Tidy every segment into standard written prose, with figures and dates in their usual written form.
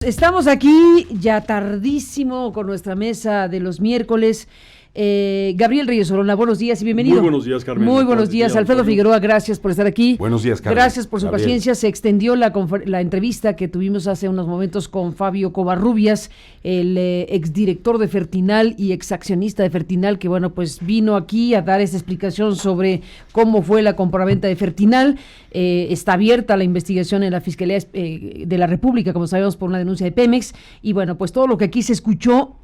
Estamos aquí ya tardísimo con nuestra mesa de los miércoles. Gabriel Reyes Orona, buenos días y bienvenido. Muy buenos días, Carmen. Muy buenos días, Alfredo Figueroa, gracias por estar aquí. Buenos días, Carmen. Gracias por su Gabriel. paciencia. Se extendió la entrevista que tuvimos hace unos momentos con Fabio Covarrubias, el exdirector de Fertinal y exaccionista de Fertinal, que bueno, pues vino aquí a dar esta explicación sobre cómo fue la compraventa de Fertinal. Está abierta la investigación en la Fiscalía de la República, como sabemos, por una denuncia de Pemex, y bueno, pues todo lo que aquí se escuchó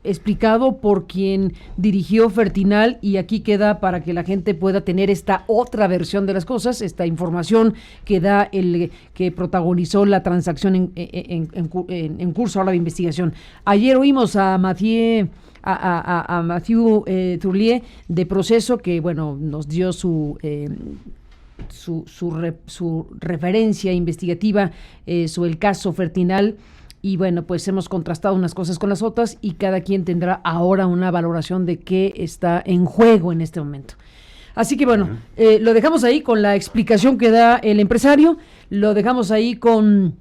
explicado por quien dirigió Fertinal, y aquí queda para que la gente pueda tener esta otra versión de las cosas, esta información que da el que protagonizó la transacción en curso ahora de investigación. Ayer oímos a Mathieu Turlier de Proceso, que bueno, nos dio su referencia investigativa sobre el caso Fertinal. Y bueno, pues hemos contrastado unas cosas con las otras y cada quien tendrá ahora una valoración de qué está en juego en este momento. Así que bueno, lo dejamos ahí con la explicación que da el empresario, lo dejamos ahí con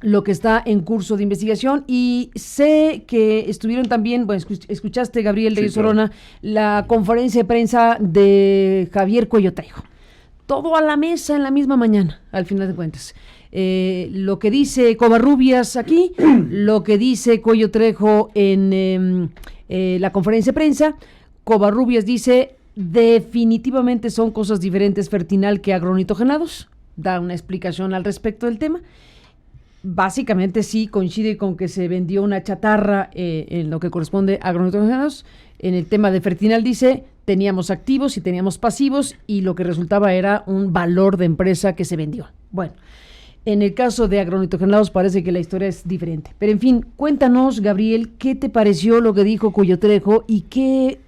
lo que está en curso de investigación, y sé que estuvieron también, bueno, escuchaste, Gabriel Reyes Orona, la conferencia de prensa de Javier Cuello Trejo. Todo a la mesa en la misma mañana, al final de cuentas. Lo que dice Covarrubias aquí, lo que dice Cuello Trejo en la conferencia de prensa. Covarrubias dice, definitivamente son cosas diferentes Fertinal que agronitrogenados. Da una explicación al respecto del tema. Básicamente sí coincide con que se vendió una chatarra en lo que corresponde a agronitrogenados. En el tema de Fertinal dice, teníamos activos y teníamos pasivos, y lo que resultaba era un valor de empresa que se vendió. Bueno, en el caso de agronitrogenados parece que la historia es diferente. Pero en fin, cuéntanos, Gabriel, ¿qué te pareció lo que dijo Cuello Trejo y qué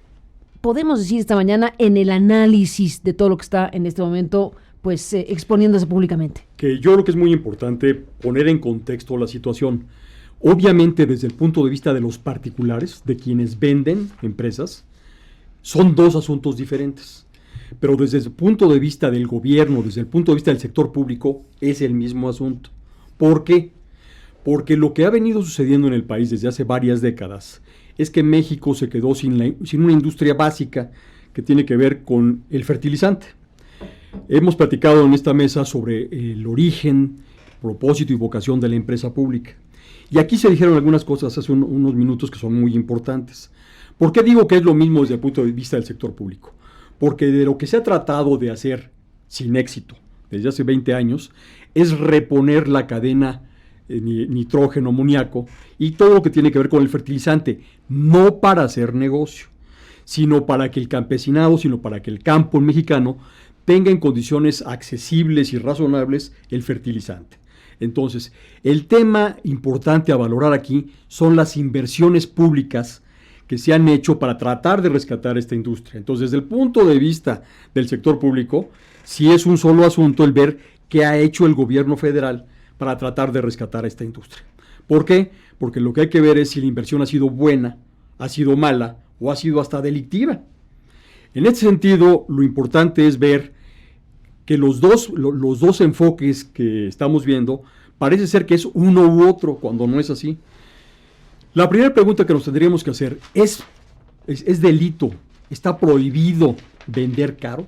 podemos decir esta mañana en el análisis de todo lo que está en este momento pues exponiéndose públicamente? Que yo creo que es muy importante poner en contexto la situación. Obviamente, desde el punto de vista de los particulares, de quienes venden empresas, son dos asuntos diferentes. Pero desde el punto de vista del gobierno, desde el punto de vista del sector público, es el mismo asunto. ¿Por qué? Porque lo que ha venido sucediendo en el país desde hace varias décadas es que México se quedó sin una industria básica que tiene que ver con el fertilizante. Hemos platicado en esta mesa sobre el origen, propósito y vocación de la empresa pública. Y aquí se dijeron algunas cosas hace unos minutos que son muy importantes. ¿Por qué digo que es lo mismo desde el punto de vista del sector público? Porque de lo que se ha tratado de hacer sin éxito desde hace 20 años es reponer la cadena nitrógeno, amoníaco y todo lo que tiene que ver con el fertilizante, no para hacer negocio, sino para que el campesinado, sino para que el campo mexicano tenga en condiciones accesibles y razonables el fertilizante. Entonces, el tema importante a valorar aquí son las inversiones públicas que se han hecho para tratar de rescatar esta industria. Entonces, desde el punto de vista del sector público, sí es un solo asunto el ver qué ha hecho el gobierno federal para tratar de rescatar esta industria. ¿Por qué? Porque lo que hay que ver es si la inversión ha sido buena, ha sido mala o ha sido hasta delictiva. En este sentido, lo importante es ver que los dos enfoques que estamos viendo parece ser que es uno u otro, cuando no es así. La primera pregunta que nos tendríamos que hacer ¿es delito? ¿Está prohibido vender caro?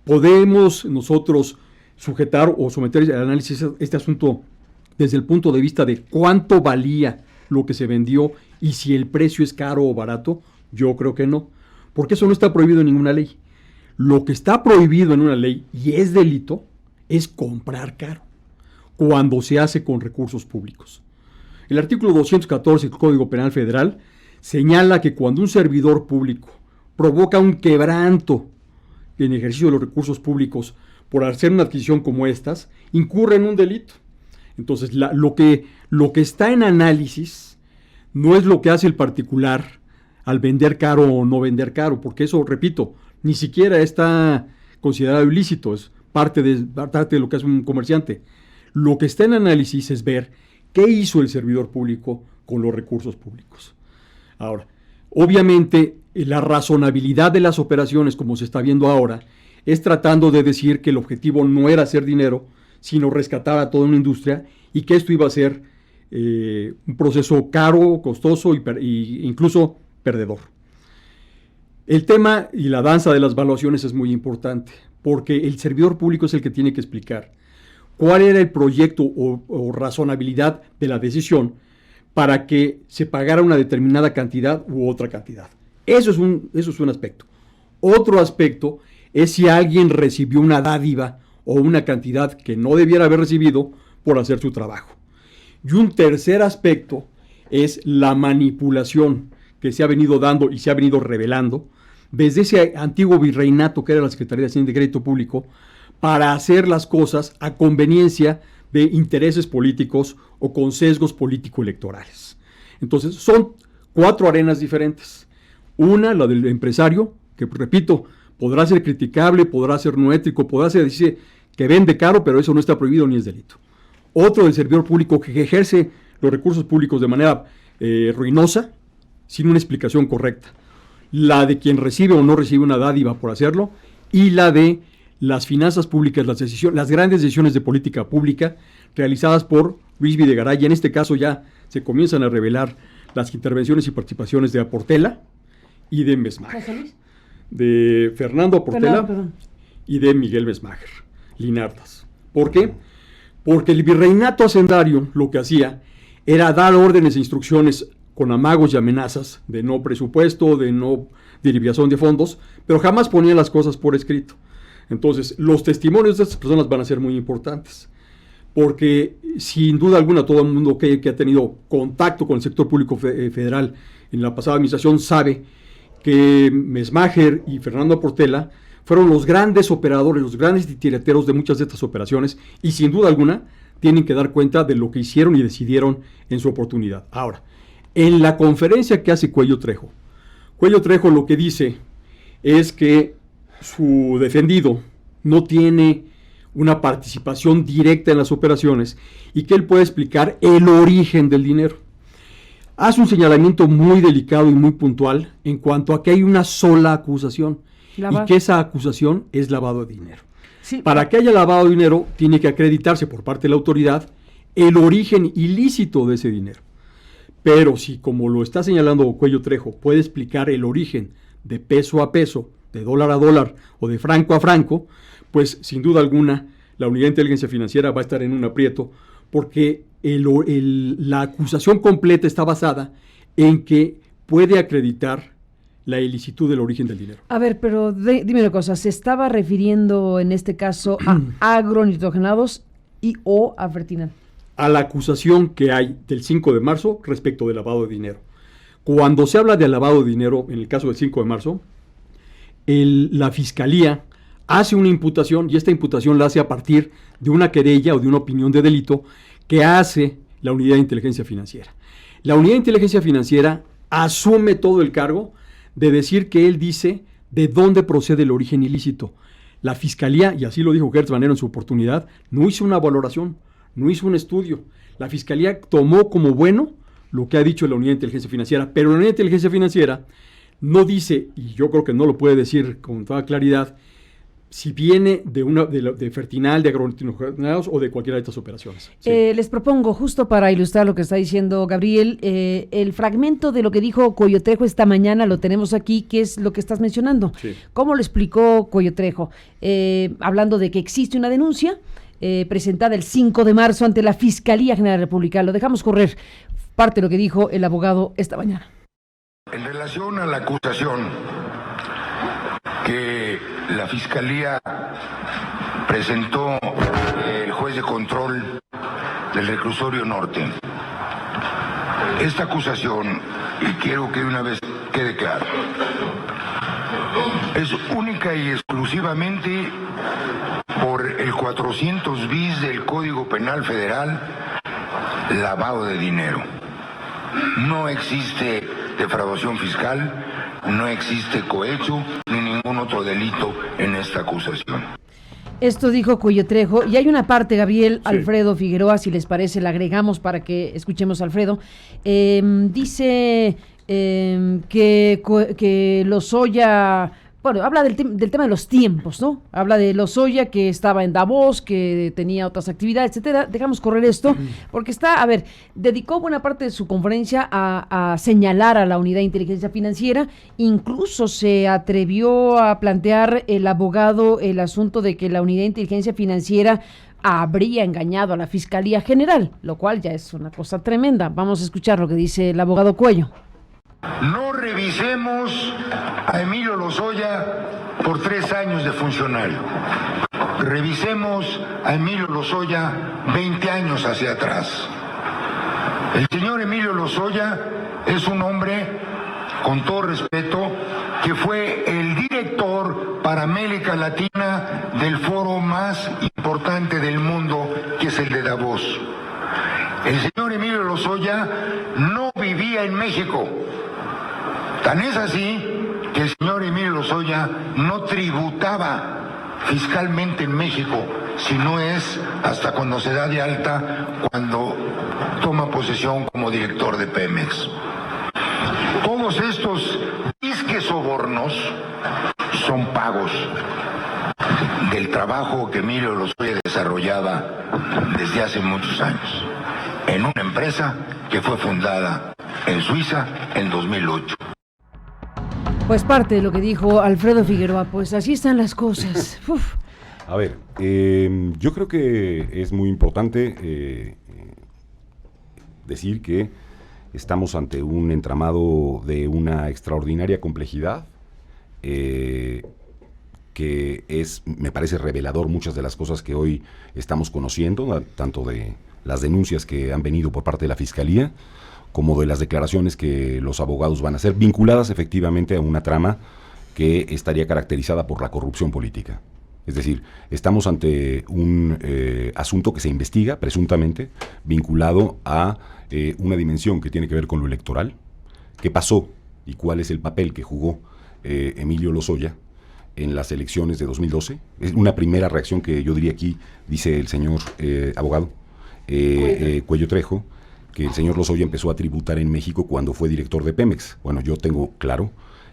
¿Podemos nosotros sujetar o someter al análisis este asunto desde el punto de vista de cuánto valía lo que se vendió y si el precio es caro o barato? Yo creo que no, porque eso no está prohibido en ninguna ley. Lo que está prohibido en una ley y es delito es comprar caro, cuando se hace con recursos públicos. El artículo 214 del Código Penal Federal señala que cuando un servidor público provoca un quebranto en ejercicio de los recursos públicos por hacer una adquisición como estas, incurre en un delito. Entonces, lo que está en análisis no es lo que hace el particular al vender caro o no vender caro, porque eso, repito, ni siquiera está considerado ilícito, es parte de lo que hace un comerciante. Lo que está en análisis es ver qué hizo el servidor público con los recursos públicos. Ahora, obviamente, la razonabilidad de las operaciones, como se está viendo ahora, es tratando de decir que el objetivo no era hacer dinero, sino rescatar a toda una industria y que esto iba a ser un proceso caro, costoso y incluso perdedor. El tema y la danza de las valuaciones es muy importante, porque el servidor público es el que tiene que explicar cuál era el proyecto o razonabilidad de la decisión para que se pagara una determinada cantidad u otra cantidad. Eso es un aspecto. Otro aspecto es si alguien recibió una dádiva o una cantidad que no debiera haber recibido por hacer su trabajo. Y un tercer aspecto es la manipulación que se ha venido dando y se ha venido revelando desde ese antiguo virreinato que era la Secretaría de Hacienda y Crédito Público para hacer las cosas a conveniencia de intereses políticos o con sesgos político-electorales. Entonces, son 4 arenas diferentes. Una, la del empresario, que repito, podrá ser criticable, podrá ser no ético, podrá ser decir que vende caro, pero eso no está prohibido ni es delito. Otro, del servidor público que ejerce los recursos públicos de manera ruinosa, sin una explicación correcta. La de quien recibe o no recibe una dádiva por hacerlo, y la de las finanzas públicas, las grandes decisiones de política pública realizadas por Luis Videgaray. Y en este caso ya se comienzan a revelar las intervenciones y participaciones de Portela y de Mesmager. De Fernando Portela y de Miguel Mesmager, Linardas. ¿Por qué? Porque el virreinato hacendario lo que hacía era dar órdenes e instrucciones con amagos y amenazas de no presupuesto, de no derivación de fondos, pero jamás ponía las cosas por escrito. Entonces, los testimonios de estas personas van a ser muy importantes, porque sin duda alguna todo el mundo que ha tenido contacto con el sector público federal en la pasada administración sabe que Mesmager y Fernando Portela fueron los grandes operadores, los grandes titireteros de muchas de estas operaciones, y sin duda alguna tienen que dar cuenta de lo que hicieron y decidieron en su oportunidad. Ahora, en la conferencia que hace Cuello Trejo lo que dice es que su defendido no tiene una participación directa en las operaciones y que él puede explicar el origen del dinero. Hace un señalamiento muy delicado y muy puntual en cuanto a que hay una sola acusación y que esa acusación es lavado de dinero. Sí. Para que haya lavado de dinero tiene que acreditarse por parte de la autoridad el origen ilícito de ese dinero. Pero si, como lo está señalando Cuello Trejo, puede explicar el origen de peso a peso, de dólar a dólar o de franco a franco, pues sin duda alguna la Unidad de Inteligencia Financiera va a estar en un aprieto, porque la acusación completa está basada en que puede acreditar la ilicitud del origen del dinero. A ver, pero dime una cosa, ¿se estaba refiriendo en este caso a agronitrogenados y o a Fertinal? A la acusación que hay del 5 de marzo respecto del lavado de dinero. Cuando se habla de lavado de dinero, en el caso del 5 de marzo, la Fiscalía hace una imputación, y esta imputación la hace a partir de una querella o de una opinión de delito que hace la Unidad de Inteligencia Financiera. La Unidad de Inteligencia Financiera asume todo el cargo de decir que él dice de dónde procede el origen ilícito. La Fiscalía, y así lo dijo Gertz Manero en su oportunidad, no hizo una valoración, no hizo un estudio. La Fiscalía tomó como bueno lo que ha dicho la Unidad de Inteligencia Financiera, pero la Unidad de Inteligencia Financiera no dice, y yo creo que no lo puede decir con toda claridad, si viene de Fertinal, de agronitrogenados o de cualquiera de estas operaciones. Sí. Les propongo, justo para ilustrar lo que está diciendo Gabriel, el fragmento de lo que dijo Cuello Trejo esta mañana lo tenemos aquí, que es lo que estás mencionando. Sí. ¿Cómo lo explicó Cuello Trejo? Hablando de que existe una denuncia presentada el 5 de marzo ante la Fiscalía General de la República. Lo dejamos correr, parte de lo que dijo el abogado esta mañana. En relación a la acusación que la Fiscalía presentó el juez de control del Reclusorio Norte, esta acusación, y quiero que de una vez quede claro, es única y exclusivamente por el 400 bis del Código Penal Federal, lavado de dinero. No existe defraudación fiscal, no existe cohecho ni ningún otro delito en esta acusación. Esto dijo Cuello Trejo, y hay una parte, Gabriel, sí. Alfredo Figueroa, si les parece, la agregamos para que escuchemos a Alfredo. Dice que Lozoya, bueno, habla del tema de los tiempos, ¿no? Habla de Lozoya, que estaba en Davos, que tenía otras actividades, etcétera. Dejamos correr esto, porque dedicó buena parte de su conferencia a señalar a la Unidad de Inteligencia Financiera. Incluso se atrevió a plantear el abogado el asunto de que la Unidad de Inteligencia Financiera habría engañado a la Fiscalía General, lo cual ya es una cosa tremenda. Vamos a escuchar lo que dice el abogado Cuello. No revisemos a Emilio Lozoya por 3 años de funcionario. Revisemos a Emilio Lozoya 20 años hacia atrás. El señor Emilio Lozoya es un hombre, con todo respeto, que fue el director para América Latina del foro más importante del mundo, que es el de Davos. El señor Emilio Lozoya no vivía en México. Tan es así que el señor Emilio Lozoya no tributaba fiscalmente en México, sino es hasta cuando se da de alta, cuando toma posesión como director de Pemex. Todos estos disques sobornos son pagos del trabajo que Emilio Lozoya desarrollaba desde hace muchos años en una empresa que fue fundada en Suiza en 2008. Pues parte de lo que dijo Alfredo Figueroa, pues así están las cosas. Uf. A ver, yo creo que es muy importante decir que estamos ante un entramado de una extraordinaria complejidad, que es, me parece revelador muchas de las cosas que hoy estamos conociendo, tanto de las denuncias que han venido por parte de la Fiscalía, como de las declaraciones que los abogados van a hacer, vinculadas efectivamente a una trama que estaría caracterizada por la corrupción política. Es decir, estamos ante un asunto que se investiga, presuntamente, vinculado a una dimensión que tiene que ver con lo electoral. ¿Qué pasó y cuál es el papel que jugó Emilio Lozoya en las elecciones de 2012? Es una primera reacción que yo diría aquí, dice el señor abogado Cuello Trejo, que el señor Lozoya empezó a tributar en México cuando fue director de Pemex. Bueno, yo tengo claro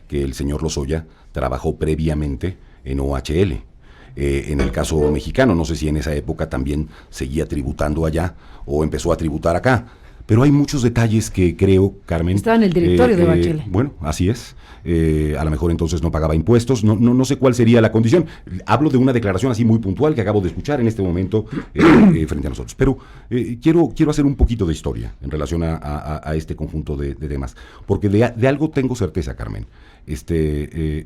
que el señor Lozoya trabajó previamente en OHL. En el caso mexicano, no sé si en esa época también seguía tributando allá o empezó a tributar acá. Pero hay muchos detalles que creo, Carmen... Estaba en el directorio de OHL. Bueno, así es. A lo mejor entonces no pagaba impuestos. No sé cuál sería la condición. Hablo de una declaración así muy puntual que acabo de escuchar en este momento frente a nosotros. Pero quiero hacer un poquito de historia en relación a este conjunto de temas. Porque de algo tengo certeza, Carmen.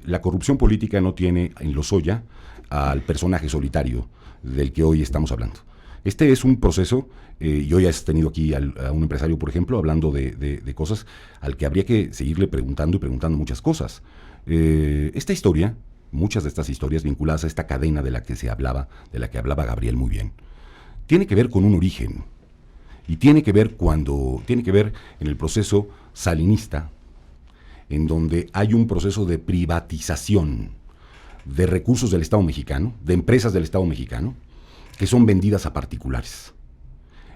La corrupción política no tiene en Lozoya al personaje solitario del que hoy estamos hablando. Este es un proceso, y hoy has tenido aquí a un empresario, por ejemplo, hablando de cosas al que habría que seguirle preguntando y preguntando muchas cosas. Esta historia, muchas de estas historias vinculadas a esta cadena de la que se hablaba, de la que hablaba Gabriel muy bien, tiene que ver con un origen, y tiene que ver en el proceso salinista, en donde hay un proceso de privatización de recursos del Estado mexicano, de empresas del Estado mexicano, que son vendidas a particulares,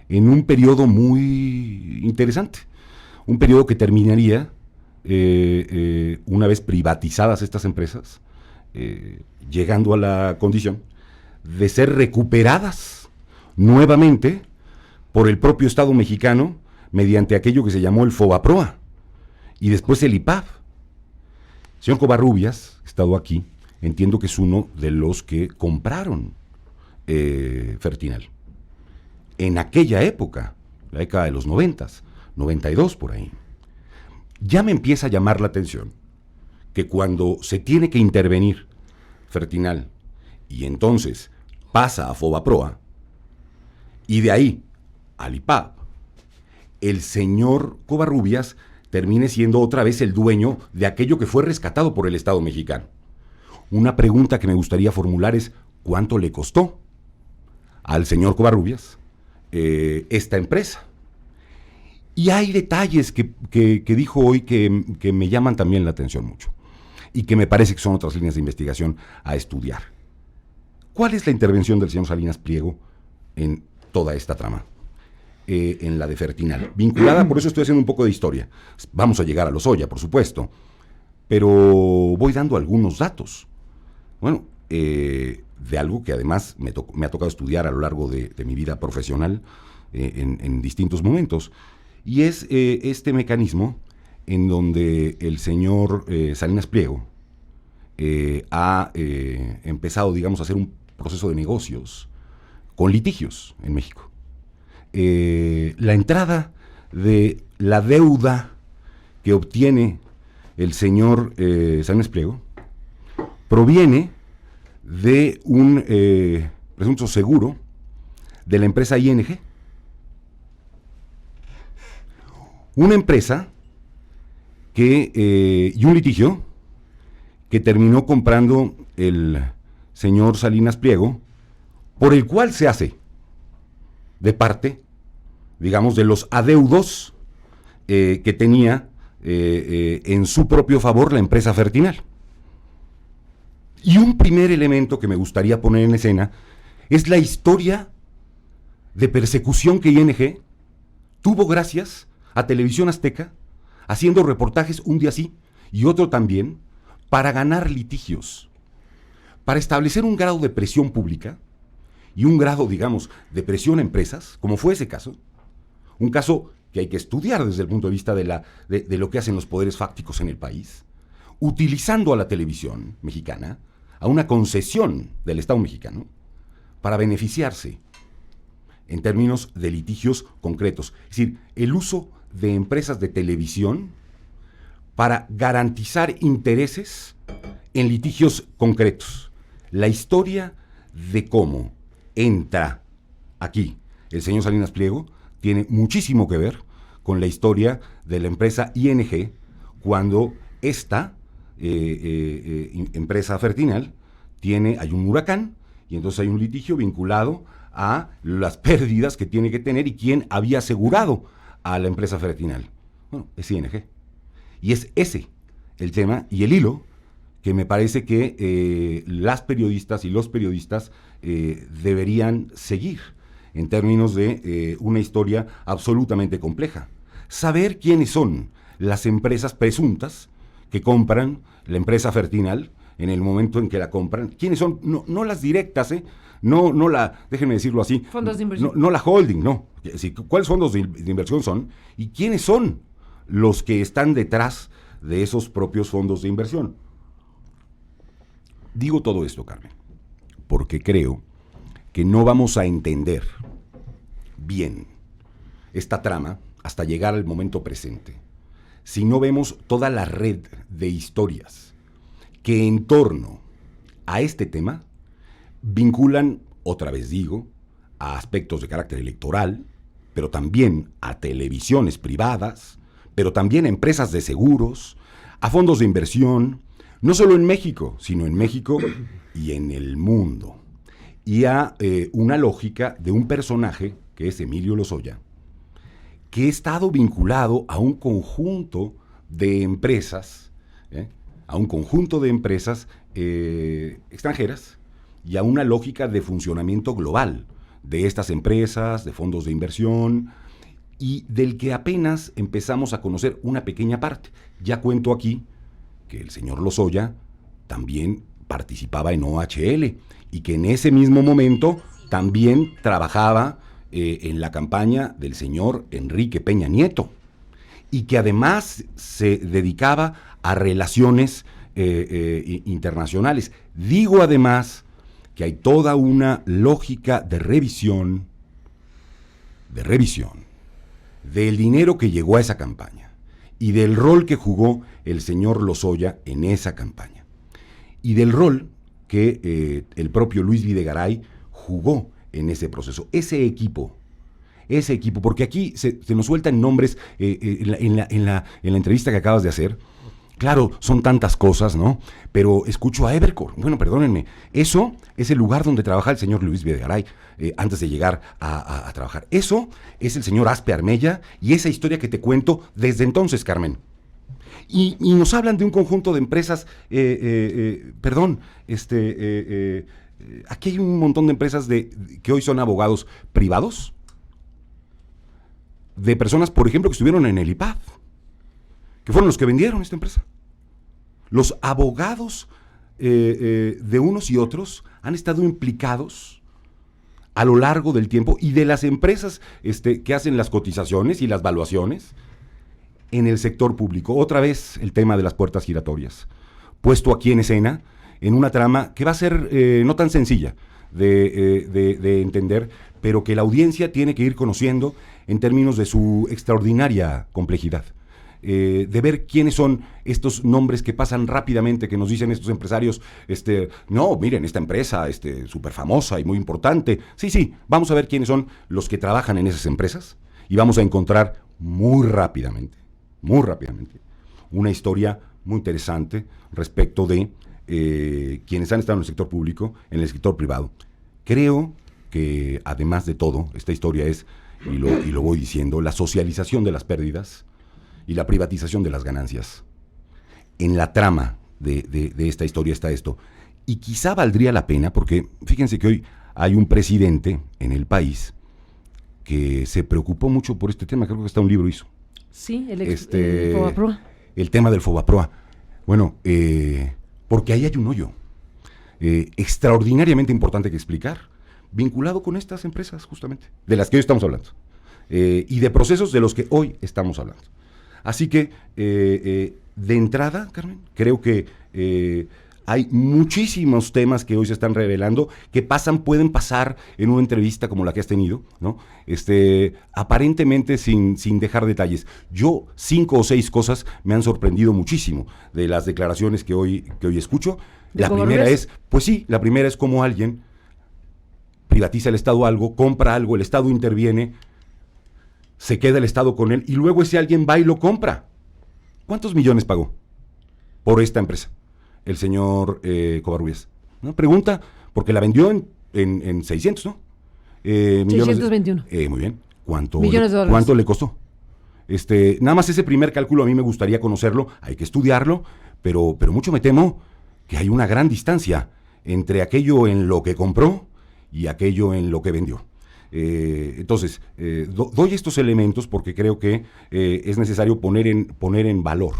en un periodo muy interesante, un periodo que terminaría, una vez privatizadas estas empresas, llegando a la condición de ser recuperadas nuevamente por el propio Estado mexicano mediante aquello que se llamó el FOBAPROA y después el IPAB. Señor Covarrubias, que ha estado aquí, entiendo que es uno de los que compraron Fertinal. En aquella época, la década de los 90s, 92 por ahí, ya me empieza a llamar la atención que cuando se tiene que intervenir Fertinal y entonces pasa a FOBAPROA y de ahí al IPAB, el señor Covarrubias termine siendo otra vez el dueño de aquello que fue rescatado por el Estado mexicano. Una pregunta que me gustaría formular es: ¿cuánto le costó al señor Covarrubias esta empresa? Y hay detalles que dijo hoy que me llaman también la atención mucho y que me parece que son otras líneas de investigación a estudiar. ¿Cuál es la intervención del señor Salinas Pliego en toda esta trama? En la de Fertinal, vinculada, por eso estoy haciendo un poco de historia. Vamos a llegar a Lozoya, por supuesto. pero voy dando algunos datos. Bueno, de algo que además me ha tocado estudiar a lo largo de mi vida profesional en distintos momentos. Y es este mecanismo en donde el señor Salinas Pliego ha empezado, digamos, a hacer un proceso de negocios con litigios en México. La entrada de la deuda que obtiene el señor Salinas Pliego proviene de un presunto seguro de la empresa ING. Una empresa y un litigio que terminó comprando el señor Salinas Pliego, por el cual se hace de parte, digamos, de los adeudos que tenía en su propio favor la empresa Fertinal. Y un primer elemento que me gustaría poner en escena es la historia de persecución que ING tuvo gracias a Televisión Azteca, haciendo reportajes un día sí y otro también, para ganar litigios, para establecer un grado de presión pública y un grado, digamos, de presión a empresas, como fue ese caso, un caso que hay que estudiar desde el punto de vista de lo que hacen los poderes fácticos en el país, utilizando a la televisión mexicana, a una concesión del Estado mexicano, para beneficiarse en términos de litigios concretos. Es decir, el uso de empresas de televisión para garantizar intereses en litigios concretos. La historia de cómo entra aquí el señor Salinas Pliego tiene muchísimo que ver con la historia de la empresa ING, cuando esta empresa Fertinal hay un huracán y entonces hay un litigio vinculado a las pérdidas que tiene que tener y quién había asegurado a la empresa Fertinal. Bueno, es ING. Y es ese el tema y el hilo que me parece que las periodistas y los periodistas deberían seguir en términos de una historia absolutamente compleja. Saber quiénes son las empresas presuntas que compran la empresa Fertinal en el momento en que la compran. ¿Quiénes son? No las directas, no la, déjenme decirlo así. Fondos de inversión. No la holding, no. ¿Cuáles fondos de inversión son? ¿Y quiénes son los que están detrás de esos propios fondos de inversión? Digo todo esto, Carmen, porque creo que no vamos a entender bien esta trama hasta llegar al momento presente si no vemos toda la red de historias que en torno a este tema vinculan, otra vez digo, a aspectos de carácter electoral, pero también a televisiones privadas, pero también a empresas de seguros, a fondos de inversión, no solo en México, sino en México y en el mundo. Y a una lógica de un personaje, que es Emilio Lozoya, que ha estado vinculado a un conjunto de empresas, extranjeras, y a una lógica de funcionamiento global de estas empresas, de fondos de inversión, y del que apenas empezamos a conocer una pequeña parte. Ya cuento aquí que el señor Lozoya también participaba en OHL y que en ese mismo momento también trabajaba en la campaña del señor Enrique Peña Nieto y que además se dedicaba a relaciones internacionales. Digo además que hay toda una lógica de revisión del dinero que llegó a esa campaña y del rol que jugó el señor Lozoya en esa campaña y del rol que el propio Luis Videgaray jugó en ese proceso. Ese equipo, porque aquí se nos sueltan nombres en la entrevista que acabas de hacer. Claro, son tantas cosas, ¿no? Pero escucho a Evercore. Bueno, perdónenme, eso es el lugar donde trabaja el señor Luis Videgaray antes de llegar a trabajar. Eso es el señor Aspe Armella y esa historia que te cuento desde entonces, Carmen. Y nos hablan de un conjunto de empresas, aquí hay un montón de empresas que hoy son abogados privados, de personas, por ejemplo, que estuvieron en el IPAD, que fueron los que vendieron esta empresa. Los abogados de unos y otros han estado implicados a lo largo del tiempo y de las empresas que hacen las cotizaciones y las valuaciones en el sector público. Otra vez el tema de las puertas giratorias, puesto aquí en escena, en una trama que va a ser no tan sencilla de entender, pero que la audiencia tiene que ir conociendo en términos de su extraordinaria complejidad. De ver quiénes son estos nombres que pasan rápidamente, que nos dicen estos empresarios, no, miren, esta empresa, súper famosa y muy importante. Sí, vamos a ver quiénes son los que trabajan en esas empresas y vamos a encontrar muy rápidamente, una historia muy interesante respecto de quienes han estado en el sector público, en el sector privado. Creo que, además de todo, esta historia es, y lo voy diciendo, la socialización de las pérdidas y la privatización de las ganancias. En la trama de esta historia está esto. Y quizá valdría la pena, porque fíjense que hoy hay un presidente en el país que se preocupó mucho por este tema. Creo que hasta un libro hizo. Sí, el Fobaproa. El tema del Fobaproa. Bueno, porque ahí hay un hoyo extraordinariamente importante que explicar, vinculado con estas empresas, justamente, de las que hoy estamos hablando. Y de procesos de los que hoy estamos hablando. Así que, de entrada, Carmen, creo que hay muchísimos temas que hoy se están revelando, que pueden pasar en una entrevista como la que has tenido, ¿no? Aparentemente sin dejar detalles. Yo, 5 o 6 cosas me han sorprendido muchísimo de las declaraciones que hoy escucho. La primera es, pues sí, la primera es cómo alguien privatiza el Estado algo, compra algo, el Estado interviene, se queda el Estado con él y luego ese alguien va y lo compra. ¿Cuántos millones pagó por esta empresa el señor Covarrubias? ¿No? Pregunta, porque la vendió en 600, ¿no? 621. Muy bien. Millones de dólares. ¿Cuánto le costó? Nada más ese primer cálculo a mí me gustaría conocerlo, hay que estudiarlo, pero mucho me temo que hay una gran distancia entre aquello en lo que compró y aquello en lo que vendió. Entonces, doy estos elementos porque creo que es necesario poner en valor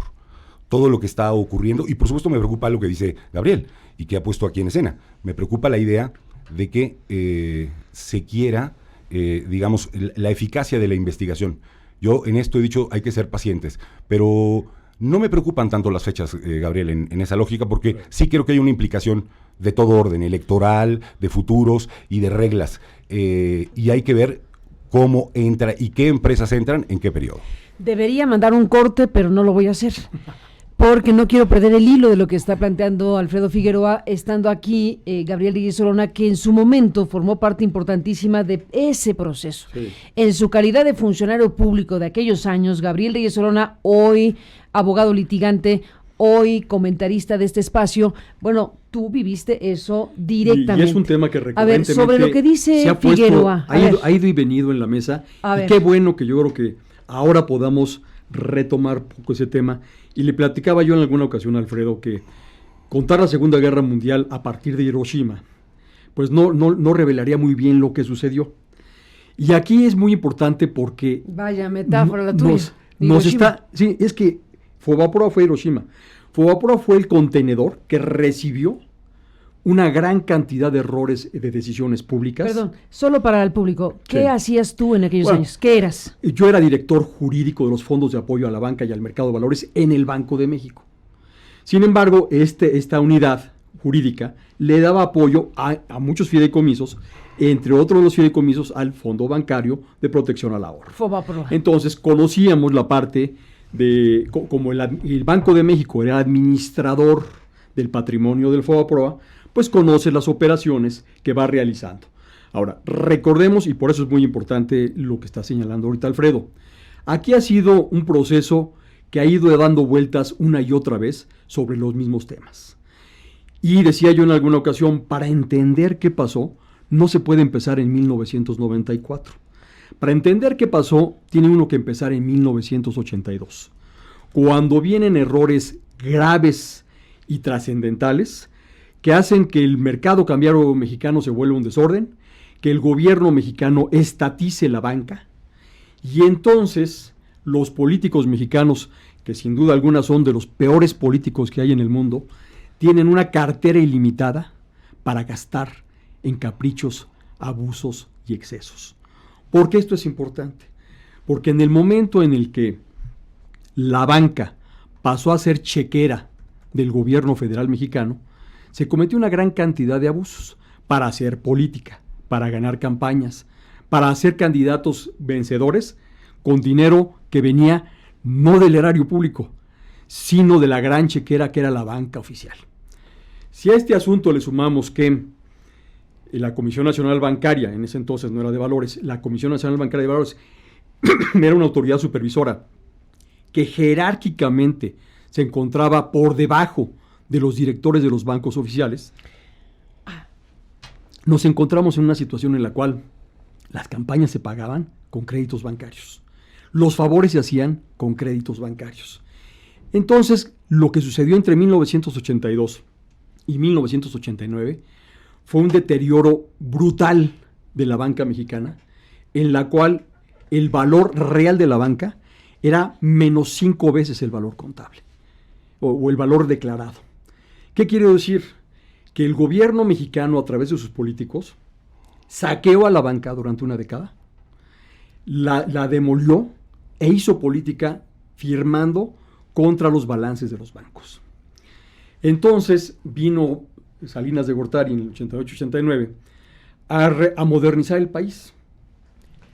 todo lo que está ocurriendo, y por supuesto me preocupa lo que dice Gabriel y que ha puesto aquí en escena. Me preocupa la idea de que se quiera, digamos, la eficacia de la investigación. Yo en esto he dicho, hay que ser pacientes, pero no me preocupan tanto las fechas, Gabriel, en esa lógica, porque sí creo que hay una implicación de todo orden, electoral, de futuros y de reglas. Y hay que ver cómo entra y qué empresas entran en qué periodo. Debería mandar un corte, pero no lo voy a hacer, porque no quiero perder el hilo de lo que está planteando Alfredo Figueroa, estando aquí Gabriel Reyes Solona, que en su momento formó parte importantísima de ese proceso. Sí. En su calidad de funcionario público de aquellos años, Gabriel Reyes Solona, hoy abogado litigante, hoy comentarista de este espacio, bueno, tú viviste eso directamente. Y es un tema que recurrentemente a ver, sobre lo que dice se ha puesto, Figueroa. Ha ido y venido en la mesa. Y qué bueno que yo creo que ahora podamos retomar un poco ese tema. Y le platicaba yo en alguna ocasión a Alfredo que contar la Segunda Guerra Mundial a partir de Hiroshima, pues no revelaría muy bien lo que sucedió. Y aquí es muy importante porque... Vaya metáfora la tuya. Sí, es que Fobaproa fue Hiroshima. Fobaproa fue el contenedor que recibió una gran cantidad de errores de decisiones públicas. Perdón, solo para el público, ¿qué hacías tú en aquellos años? ¿Qué eras? Yo era director jurídico de los fondos de apoyo a la banca y al mercado de valores en el Banco de México. Sin embargo, esta unidad jurídica le daba apoyo a muchos fideicomisos, entre otros los fideicomisos al Fondo Bancario de Protección al Ahorro. Fobaproa. Entonces, conocíamos la parte de, como el Banco de México era administrador del patrimonio del Fobaproa, pues conoce las operaciones que va realizando. Ahora, recordemos, y por eso es muy importante lo que está señalando ahorita Alfredo, aquí ha sido un proceso que ha ido dando vueltas una y otra vez sobre los mismos temas. Y decía yo en alguna ocasión, para entender qué pasó, no se puede empezar en 1994. Para entender qué pasó, tiene uno que empezar en 1982, cuando vienen errores graves y trascendentales que hacen que el mercado cambiario mexicano se vuelva un desorden, que el gobierno mexicano estatice la banca, y entonces los políticos mexicanos, que sin duda alguna son de los peores políticos que hay en el mundo, tienen una cartera ilimitada para gastar en caprichos, abusos y excesos. ¿Por qué esto es importante? Porque en el momento en el que la banca pasó a ser chequera del gobierno federal mexicano, se cometió una gran cantidad de abusos para hacer política, para ganar campañas, para hacer candidatos vencedores con dinero que venía no del erario público, sino de la gran chequera que era la banca oficial. Si a este asunto le sumamos que la Comisión Nacional Bancaria, en ese entonces no era de valores, la Comisión Nacional Bancaria de Valores era una autoridad supervisora que jerárquicamente se encontraba por debajo de los directores de los bancos oficiales, nos encontramos en una situación en la cual las campañas se pagaban con créditos bancarios. Los favores se hacían con créditos bancarios. Entonces, lo que sucedió entre 1982 y 1989 fue un deterioro brutal de la banca mexicana, en la cual el valor real de la banca era menos 5 veces el valor contable o el valor declarado. ¿Qué quiere decir? Que el gobierno mexicano, a través de sus políticos, saqueó a la banca durante una década, la demolió e hizo política firmando contra los balances de los bancos. Entonces vino Salinas de Gortari en el 88-89 a modernizar el país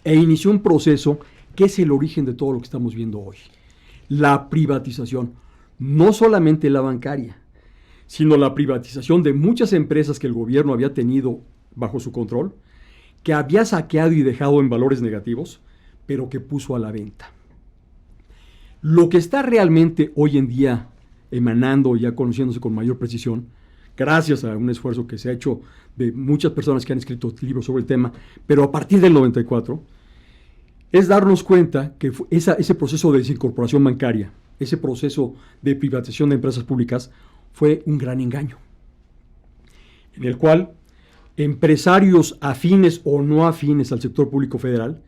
e inició un proceso que es el origen de todo lo que estamos viendo hoy. La privatización, no solamente la bancaria, sino la privatización de muchas empresas que el gobierno había tenido bajo su control, que había saqueado y dejado en valores negativos, pero que puso a la venta. Lo que está realmente hoy en día emanando, ya conociéndose con mayor precisión, gracias a un esfuerzo que se ha hecho de muchas personas que han escrito libros sobre el tema, pero a partir del 94, es darnos cuenta que ese proceso de desincorporación bancaria, ese proceso de privatización de empresas públicas, fue un gran engaño, en el cual empresarios afines o no afines al sector público federal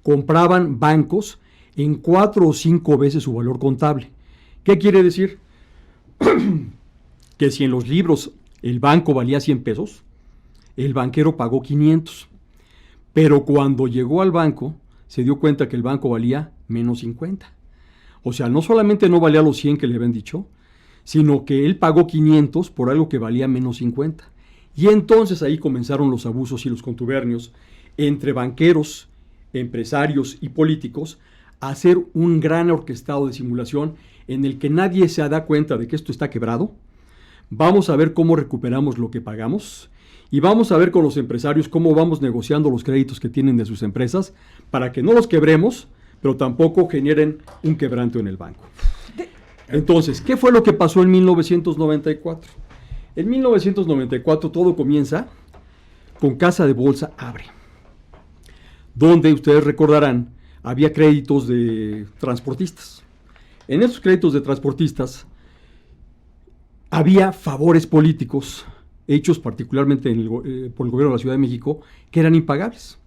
compraban bancos en 4 o 5 veces su valor contable. ¿Qué quiere decir? Que si en los libros el banco valía 100 pesos, el banquero pagó 500. Pero cuando llegó al banco, se dio cuenta que el banco valía menos 50. O sea, no solamente no valía los 100 que le habían dicho, sino que él pagó 500 por algo que valía menos 50. Y entonces ahí comenzaron los abusos y los contubernios entre banqueros, empresarios y políticos a hacer un gran orquestado de simulación en el que nadie se da cuenta de que esto está quebrado. Vamos a ver cómo recuperamos lo que pagamos y vamos a ver con los empresarios cómo vamos negociando los créditos que tienen de sus empresas para que no los quebremos, pero tampoco generen un quebranto en el banco. Entonces, ¿qué fue lo que pasó en 1994? En 1994 todo comienza con Casa de Bolsa Abre, donde ustedes recordarán había créditos de transportistas. En esos créditos de transportistas había favores políticos hechos particularmente por el gobierno de la Ciudad de México que eran impagables.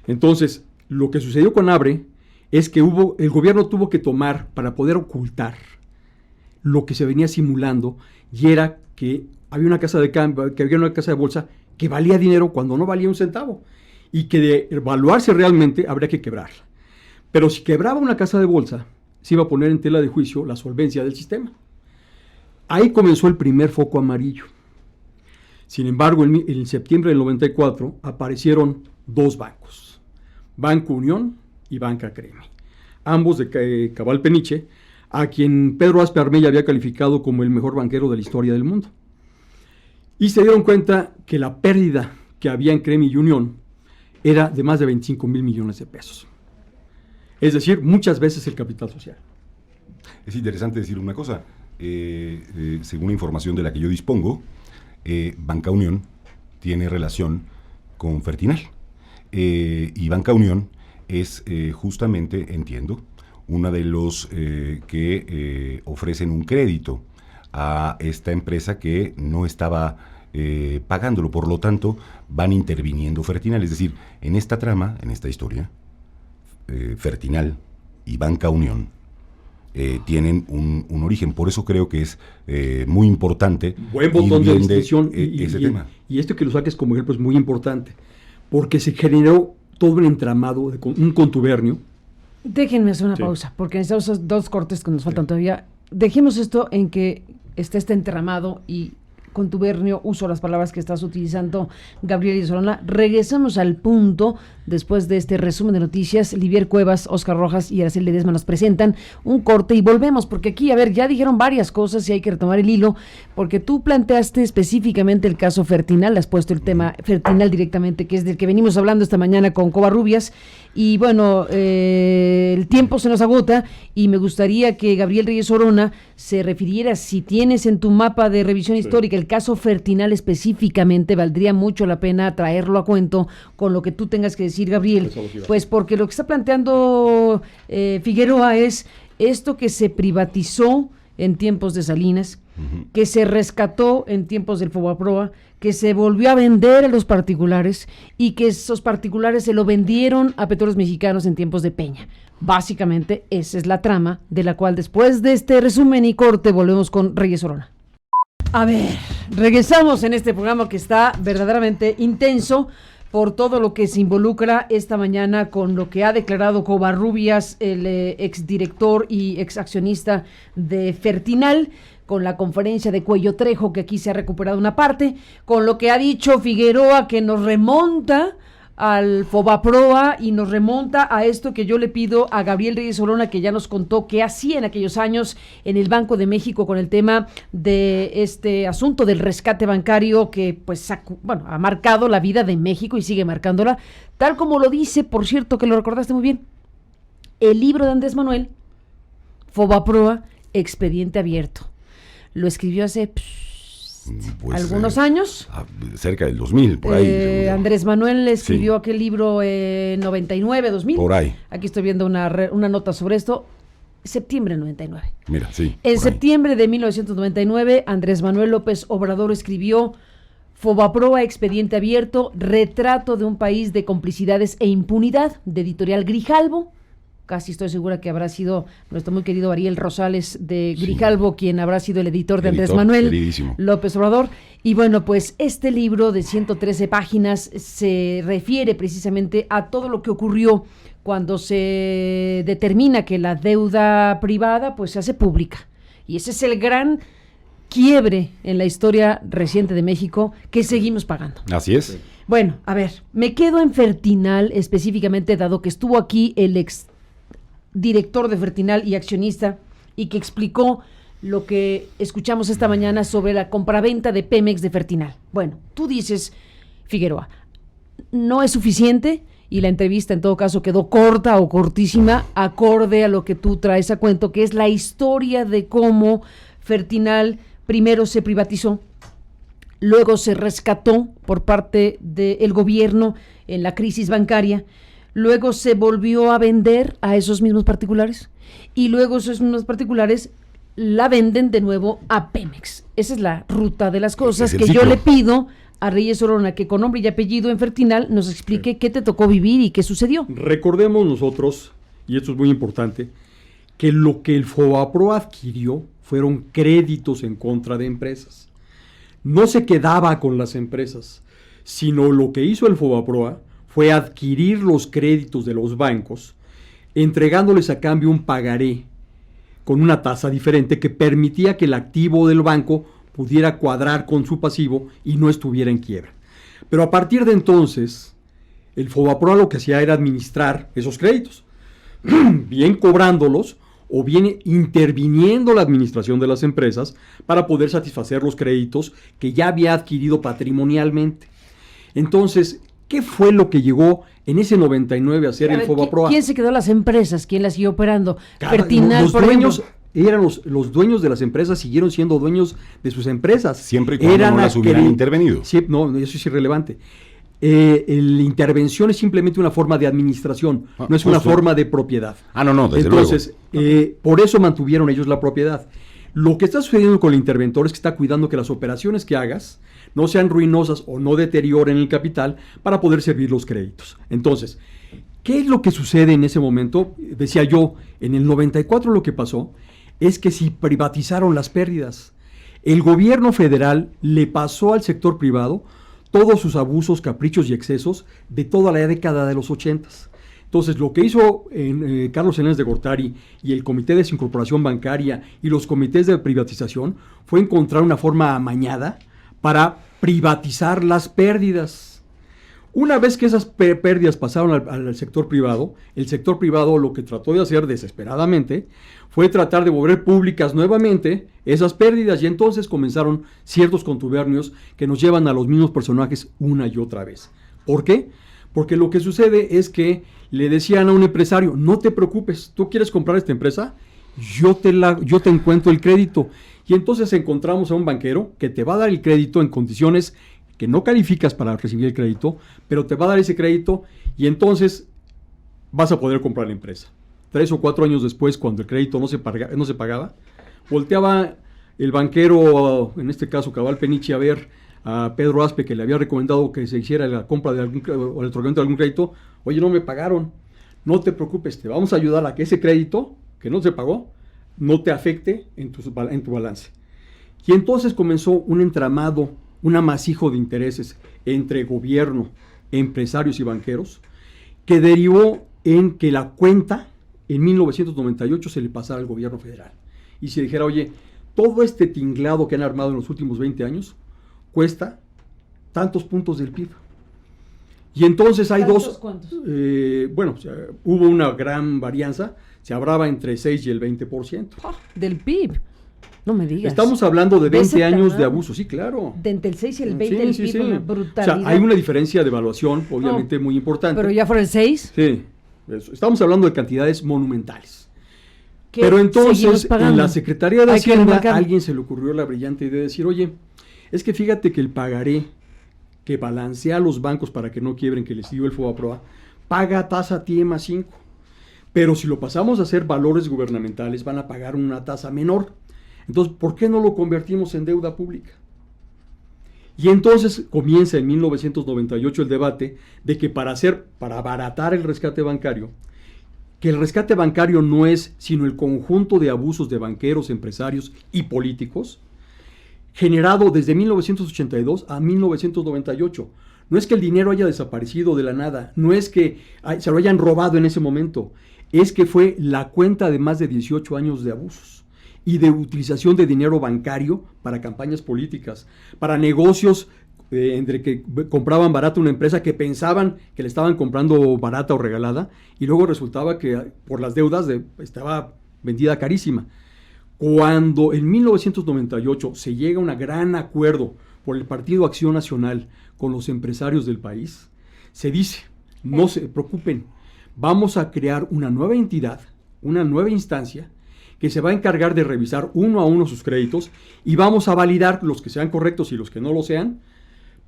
Entonces, lo que sucedió con Abre es que el gobierno tuvo que tomar para poder ocultar lo que se venía simulando, y era que había una casa de cambio, que había una casa de bolsa que valía dinero cuando no valía un centavo, y que de evaluarse realmente habría que quebrarla. Pero si quebraba una casa de bolsa, se iba a poner en tela de juicio la solvencia del sistema. Ahí comenzó el primer foco amarillo. Sin embargo, en septiembre del 94 aparecieron 2 bancos, Banco Unión y Banca Cremi, ambos de Cabal Peniche, a quien Pedro Aspe Armella había calificado como el mejor banquero de la historia del mundo. Y se dieron cuenta que la pérdida que había en Cremi y Unión era de más de 25,000 millones de pesos. Es decir, muchas veces el capital social. Es interesante decir una cosa. Según información de la que yo dispongo, Banca Unión tiene relación con Fertinal. Y Banca Unión es justamente, entiendo, una de los que ofrecen un crédito a esta empresa que no estaba pagándolo. Por lo tanto, van interviniendo Fertinal. Es decir, en esta trama, en esta historia, Fertinal y Banca Unión tienen un origen. Por eso creo que es muy importante. Buen botón de ir viendo, distinción. ese tema. Y esto que lo saques como ejemplo es muy importante, porque se generó todo un entramado, un contubernio. Déjenme hacer una pausa, porque necesitamos esos 2 cortes que nos faltan todavía. Dejemos esto en que está este entramado y contubernio, uso las palabras que estás utilizando, Gabriel Reyes Orona. Regresamos al punto, después de este resumen de noticias. Livier Cuevas, Óscar Rojas y Araceli Ledesma nos presentan un corte y volvemos, porque aquí, a ver, ya dijeron varias cosas y hay que retomar el hilo, porque tú planteaste específicamente el caso Fertinal, has puesto el tema Fertinal directamente, que es del que venimos hablando esta mañana con Covarrubias, y bueno, el tiempo se nos agota y me gustaría que Gabriel Reyes Orona se refiriera, si tienes en tu mapa de revisión histórica el caso Fertinal específicamente, valdría mucho la pena traerlo a cuento con lo que tú tengas que decir, Gabriel, pues porque lo que está planteando Figueroa es esto que se privatizó en tiempos de Salinas, que se rescató en tiempos del Fobaproa, que se volvió a vender a los particulares y que esos particulares se lo vendieron a Petróleos Mexicanos en tiempos de Peña. Básicamente esa es la trama de la cual después de este resumen y corte volvemos con Reyes Orona. A ver, regresamos en este programa que está verdaderamente intenso por todo lo que se involucra esta mañana con lo que ha declarado Covarrubias, el exdirector y exaccionista de Fertinal, con la conferencia de Cuello Trejo, que aquí se ha recuperado una parte, con lo que ha dicho Figueroa, que nos remonta al Fobaproa y nos remonta a esto que yo le pido a Gabriel Reyes Orona, que ya nos contó qué hacía en aquellos años en el Banco de México con el tema de este asunto del rescate bancario que pues ha marcado la vida de México y sigue marcándola, tal como lo dice, por cierto, que lo recordaste muy bien, el libro de Andrés Manuel, Fobaproa, Expediente Abierto. Lo escribió hace algunos años. Cerca del 2000, por ahí. Andrés Manuel escribió aquel libro en 99, 2000. Por ahí. Aquí estoy viendo una nota sobre esto. Septiembre de 99. Mira, sí. En septiembre de 1999, Andrés Manuel López Obrador escribió Fobaproa, Expediente Abierto, retrato de un país de complicidades e impunidad, de Editorial Grijalbo. Casi estoy segura que habrá sido nuestro muy querido Ariel Rosales de Grijalbo, quien habrá sido el editor de Andrés Manuel López Obrador. Y bueno, pues este libro de 113 páginas se refiere precisamente a todo lo que ocurrió cuando se determina que la deuda privada pues se hace pública. Y ese es el gran quiebre en la historia reciente de México que seguimos pagando. Así es. Bueno, a ver, me quedo en Fertinal específicamente, dado que estuvo aquí el ex director de Fertinal y accionista, y que explicó lo que escuchamos esta mañana sobre la compraventa de Pemex de Fertinal. Bueno, tú dices, Figueroa, no es suficiente, y la entrevista en todo caso quedó corta o cortísima, acorde a lo que tú traes a cuento, que es la historia de cómo Fertinal primero se privatizó, luego se rescató por parte del gobierno en la crisis bancaria, luego se volvió a vender a esos mismos particulares y luego esos mismos particulares la venden de nuevo a Pemex. Esa es la ruta de las cosas que yo le pido a Reyes Orona, que con nombre y apellido en Fertinal nos explique qué te tocó vivir y qué sucedió. Recordemos nosotros, y esto es muy importante, que lo que el Fobaproa adquirió fueron créditos en contra de empresas. No se quedaba con las empresas, sino lo que hizo el Fobaproa fue adquirir los créditos de los bancos, entregándoles a cambio un pagaré con una tasa diferente que permitía que el activo del banco pudiera cuadrar con su pasivo y no estuviera en quiebra. Pero a partir de entonces, el Fobaproa lo que hacía era administrar esos créditos, bien cobrándolos o bien interviniendo la administración de las empresas para poder satisfacer los créditos que ya había adquirido patrimonialmente. Entonces, ¿qué fue lo que llegó en ese 99 a ser el Fobaproa? ¿Quién se quedó las empresas? ¿Quién las siguió operando? Fertinal, los dueños eran los dueños de las empresas, siguieron siendo dueños de sus empresas. Siempre y cuando no las hubieran intervenido. Sí, no, eso es irrelevante. La intervención es simplemente una forma de administración, no es una forma de propiedad. No, desde Entonces, luego. Por eso mantuvieron ellos la propiedad. Lo que está sucediendo con el interventor es que está cuidando que las operaciones que hagas no sean ruinosas o no deterioren el capital para poder servir los créditos. Entonces, ¿Qué es lo que sucede en ese momento? Decía yo, en el 94 lo que pasó es que se privatizaron las pérdidas. El gobierno federal le pasó al sector privado todos sus abusos, caprichos y excesos de toda la década de los 80. Entonces, lo que hizo Carlos Salinas de Gortari y el Comité de Desincorporación Bancaria y los comités de privatización fue encontrar una forma amañada para privatizar las pérdidas. Una vez que esas pérdidas pasaron al sector privado, el sector privado lo que trató de hacer desesperadamente fue tratar de volver públicas nuevamente esas pérdidas, y entonces comenzaron ciertos contubernios que nos llevan a los mismos personajes una y otra vez. ¿Por qué? Porque lo que sucede es que le decían a un empresario: no te preocupes, ¿tú quieres comprar esta empresa? Yo te encuentro el crédito. Y entonces encontramos a un banquero que te va a dar el crédito en condiciones que no calificas para recibir el crédito, pero te va a dar ese crédito y entonces vas a poder comprar la empresa. 3 o 4 años después, cuando el crédito no se pagaba, volteaba el banquero, en este caso Cabal Peniche, a ver a Pedro Aspe, que le había recomendado que se hiciera la compra de o el otorgamiento de algún crédito. Oye, no me pagaron, no te preocupes, te vamos a ayudar a que ese crédito que no se pagó no te afecte en tu balance. Y entonces comenzó un entramado, un amasijo de intereses entre gobierno, empresarios y banqueros, que derivó en que la cuenta en 1998 se le pasara al gobierno federal y se dijera: oye, todo este tinglado que han armado en los últimos 20 años cuesta tantos puntos del PIB. Y entonces hay dos... ¿Cuántos? Hubo una gran varianza, se hablaba entre 6 y el 20%. Del PIB. No me digas. Estamos hablando de 20 años tamaño? de abuso, sí, claro. De entre el 6 y el 20 del PIB, una O brutalidad. sea, hay una diferencia de evaluación, obviamente, muy importante. Pero ya fuera el 6. Sí, eso. Estamos hablando de cantidades monumentales. ¿Qué Pero entonces, seguimos pagando? en la Secretaría de Hay que Hacienda, a remarcar. alguien se le ocurrió la brillante idea de decir: oye, es que fíjate que el pagaré que balancea a los bancos para que no quiebren, que les dio el FOBAPROA, paga tasa TIE más 5. Pero si lo pasamos a hacer valores gubernamentales, van a pagar una tasa menor. Entonces, ¿por qué no lo convertimos en deuda pública? Y entonces comienza en 1998 el debate de que para abaratar el rescate bancario, que el rescate bancario no es sino el conjunto de abusos de banqueros, empresarios y políticos, generado desde 1982 a 1998. No es que el dinero haya desaparecido de la nada, no es que se lo hayan robado en ese momento, es que fue la cuenta de más de 18 años de abusos y de utilización de dinero bancario para campañas políticas, para negocios entre que compraban barata una empresa que pensaban que le estaban comprando barata o regalada, y luego resultaba que por las deudas estaba vendida carísima. Cuando en 1998 se llega a un gran acuerdo por el Partido Acción Nacional con los empresarios del país, se dice: no se preocupen, vamos a crear una nueva entidad, una nueva instancia, que se va a encargar de revisar uno a uno sus créditos y vamos a validar los que sean correctos y los que no lo sean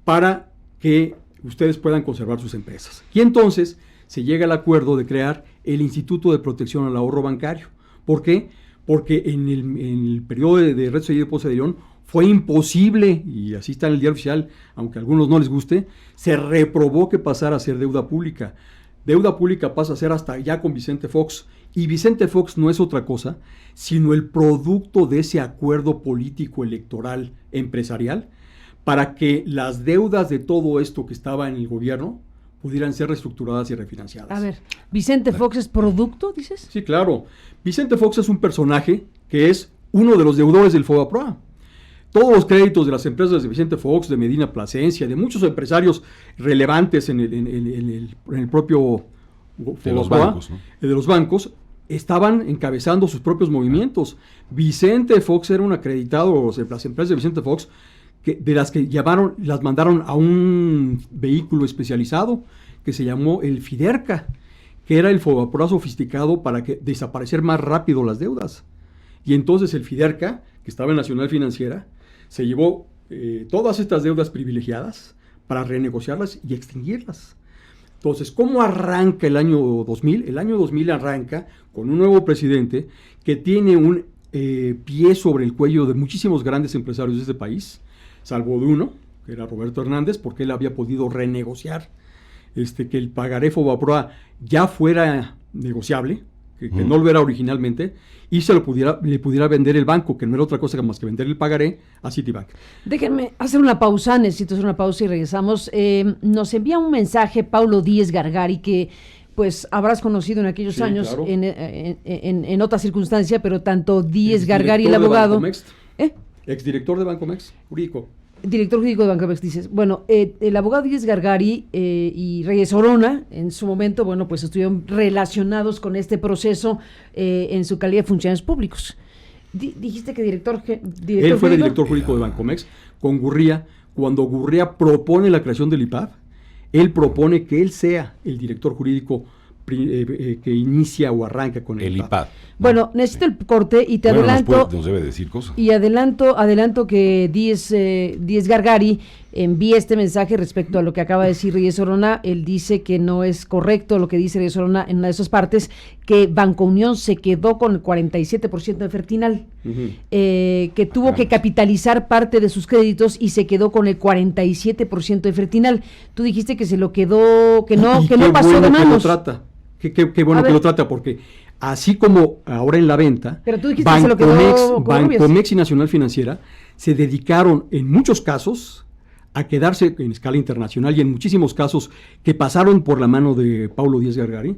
para que ustedes puedan conservar sus empresas. Y entonces se llega al acuerdo de crear el Instituto de Protección al Ahorro Bancario. ¿Por qué? Porque en el periodo de Ernesto Zedillo Ponce de León fue imposible, y así está en el diario oficial, aunque a algunos no les guste, se reprobó que pasara a ser deuda pública. Deuda pública pasa a ser hasta ya con Vicente Fox, y Vicente Fox no es otra cosa sino el producto de ese acuerdo político electoral empresarial para que las deudas de todo esto que estaba en el gobierno pudieran ser reestructuradas y refinanciadas. A ver, ¿Vicente Fox es producto, dices? Sí, claro. Vicente Fox es un personaje que es uno de los deudores del FOBAPROA. Todos los créditos de las empresas de Vicente Fox, de Medina Plasencia, de muchos empresarios relevantes en el propio de los bancos, ¿no? De los bancos, estaban encabezando sus propios movimientos. Vicente Fox era un acreditado, las empresas de Vicente Fox, de las que las mandaron a un vehículo especializado que se llamó el FIDERCA, que era el FOBAPROA sofisticado para desaparecer más rápido las deudas. Y entonces el FIDERCA, que estaba en Nacional Financiera, se llevó todas estas deudas privilegiadas para renegociarlas y extinguirlas. Entonces, ¿cómo arranca el año 2000? El año 2000 arranca con un nuevo presidente que tiene un pie sobre el cuello de muchísimos grandes empresarios de este país, salvo de uno, que era Roberto Hernández, porque él había podido renegociar que el pagaré Fobaproa ya fuera negociable, que no lo era originalmente, y le pudiera vender el banco, que no era otra cosa más que vender el pagaré a Citibank. Déjenme hacer una pausa, necesito hacer una pausa y regresamos. Nos envía un mensaje Paulo Díez Gargari, que pues habrás conocido en aquellos años, claro. en otra circunstancia, pero tanto Díez Gargari, el abogado... Exdirector de Bancomext, jurídico. Director jurídico de Bancomext, dices. Bueno, el abogado Díez Gargari y Reyes Orona, en su momento, bueno, pues estuvieron relacionados con este proceso en su calidad de funcionarios públicos. Dijiste que director Él fue el director jurídico de Bancomext con Gurría. Cuando Gurría propone la creación del IPAB, él propone que él sea el director jurídico que inicia o arranca con el IPAB. Bueno, necesito el corte y te adelanto. Nos debe decir cosas. Y adelanto que Díez Gargari envía este mensaje respecto a lo que acaba de decir Reyes Orona. Él dice que no es correcto lo que dice Reyes Orona en una de esas partes, que Banco Unión se quedó con el 47% de Fertinal, que tuvo que capitalizar parte de sus créditos y se quedó con el 47% de Fertinal. Tú dijiste que se lo quedó, que no pasó de manos. Qué bueno que lo trata, porque así como ahora en la venta, pero tú dijiste que se lo quedó Bancomext y Nacional Financiera se dedicaron en muchos casos a quedarse en escala internacional y en muchísimos casos que pasaron por la mano de Paulo Díez Gargari,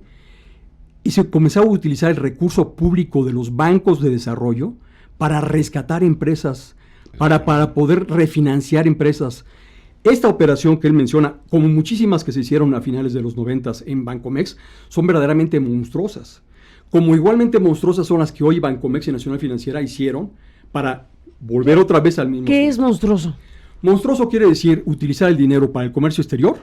y se comenzaba a utilizar el recurso público de los bancos de desarrollo para rescatar empresas, para poder refinanciar empresas. Esta operación que él menciona, como muchísimas que se hicieron a finales de los 90 en Bancomext, son verdaderamente monstruosas. Como igualmente monstruosas son las que hoy Bancomext y Nacional Financiera hicieron para volver otra vez al mismo. ¿Qué es monstruoso? Monstruoso quiere decir utilizar el dinero para el comercio exterior,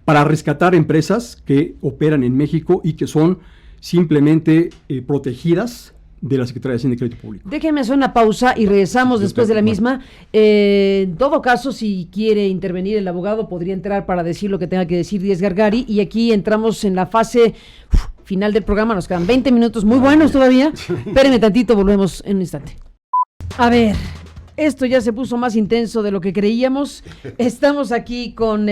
para rescatar empresas que operan en México y que son simplemente protegidas de la Secretaría de Hacienda y Crédito Público. Déjenme hacer una pausa y regresamos después de la misma. En todo caso, si quiere intervenir el abogado, podría entrar para decir lo que tenga que decir Díez Gargari, y aquí entramos en la fase final del programa. Nos quedan 20 minutos muy buenos todavía. Espérenme tantito, volvemos en un instante. A ver, esto ya se puso más intenso de lo que creíamos. Estamos aquí con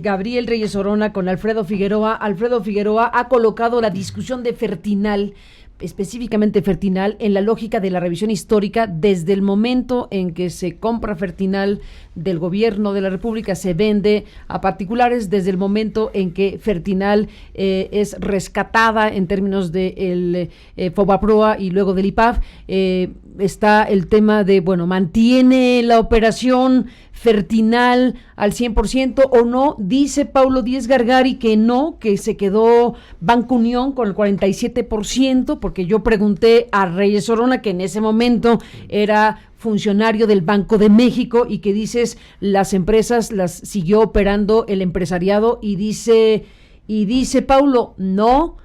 Gabriel Reyes Orona, con Alfredo Figueroa. Alfredo Figueroa ha colocado la discusión de Fertinal, específicamente Fertinal, en la lógica de la revisión histórica desde el momento en que se compra Fertinal del gobierno de la República, se vende a particulares, desde el momento en que Fertinal es rescatada en términos del Fobaproa y luego del IPAB. Está el tema de, bueno, ¿mantiene la operación Fertinal al 100% o no? Dice Paulo Díez Gargari que no, que se quedó Banco Unión con el 47%, porque yo pregunté a Reyes Orona, que en ese momento era funcionario del Banco de México, y que dices las empresas las siguió operando el empresariado, y dice Paulo, no,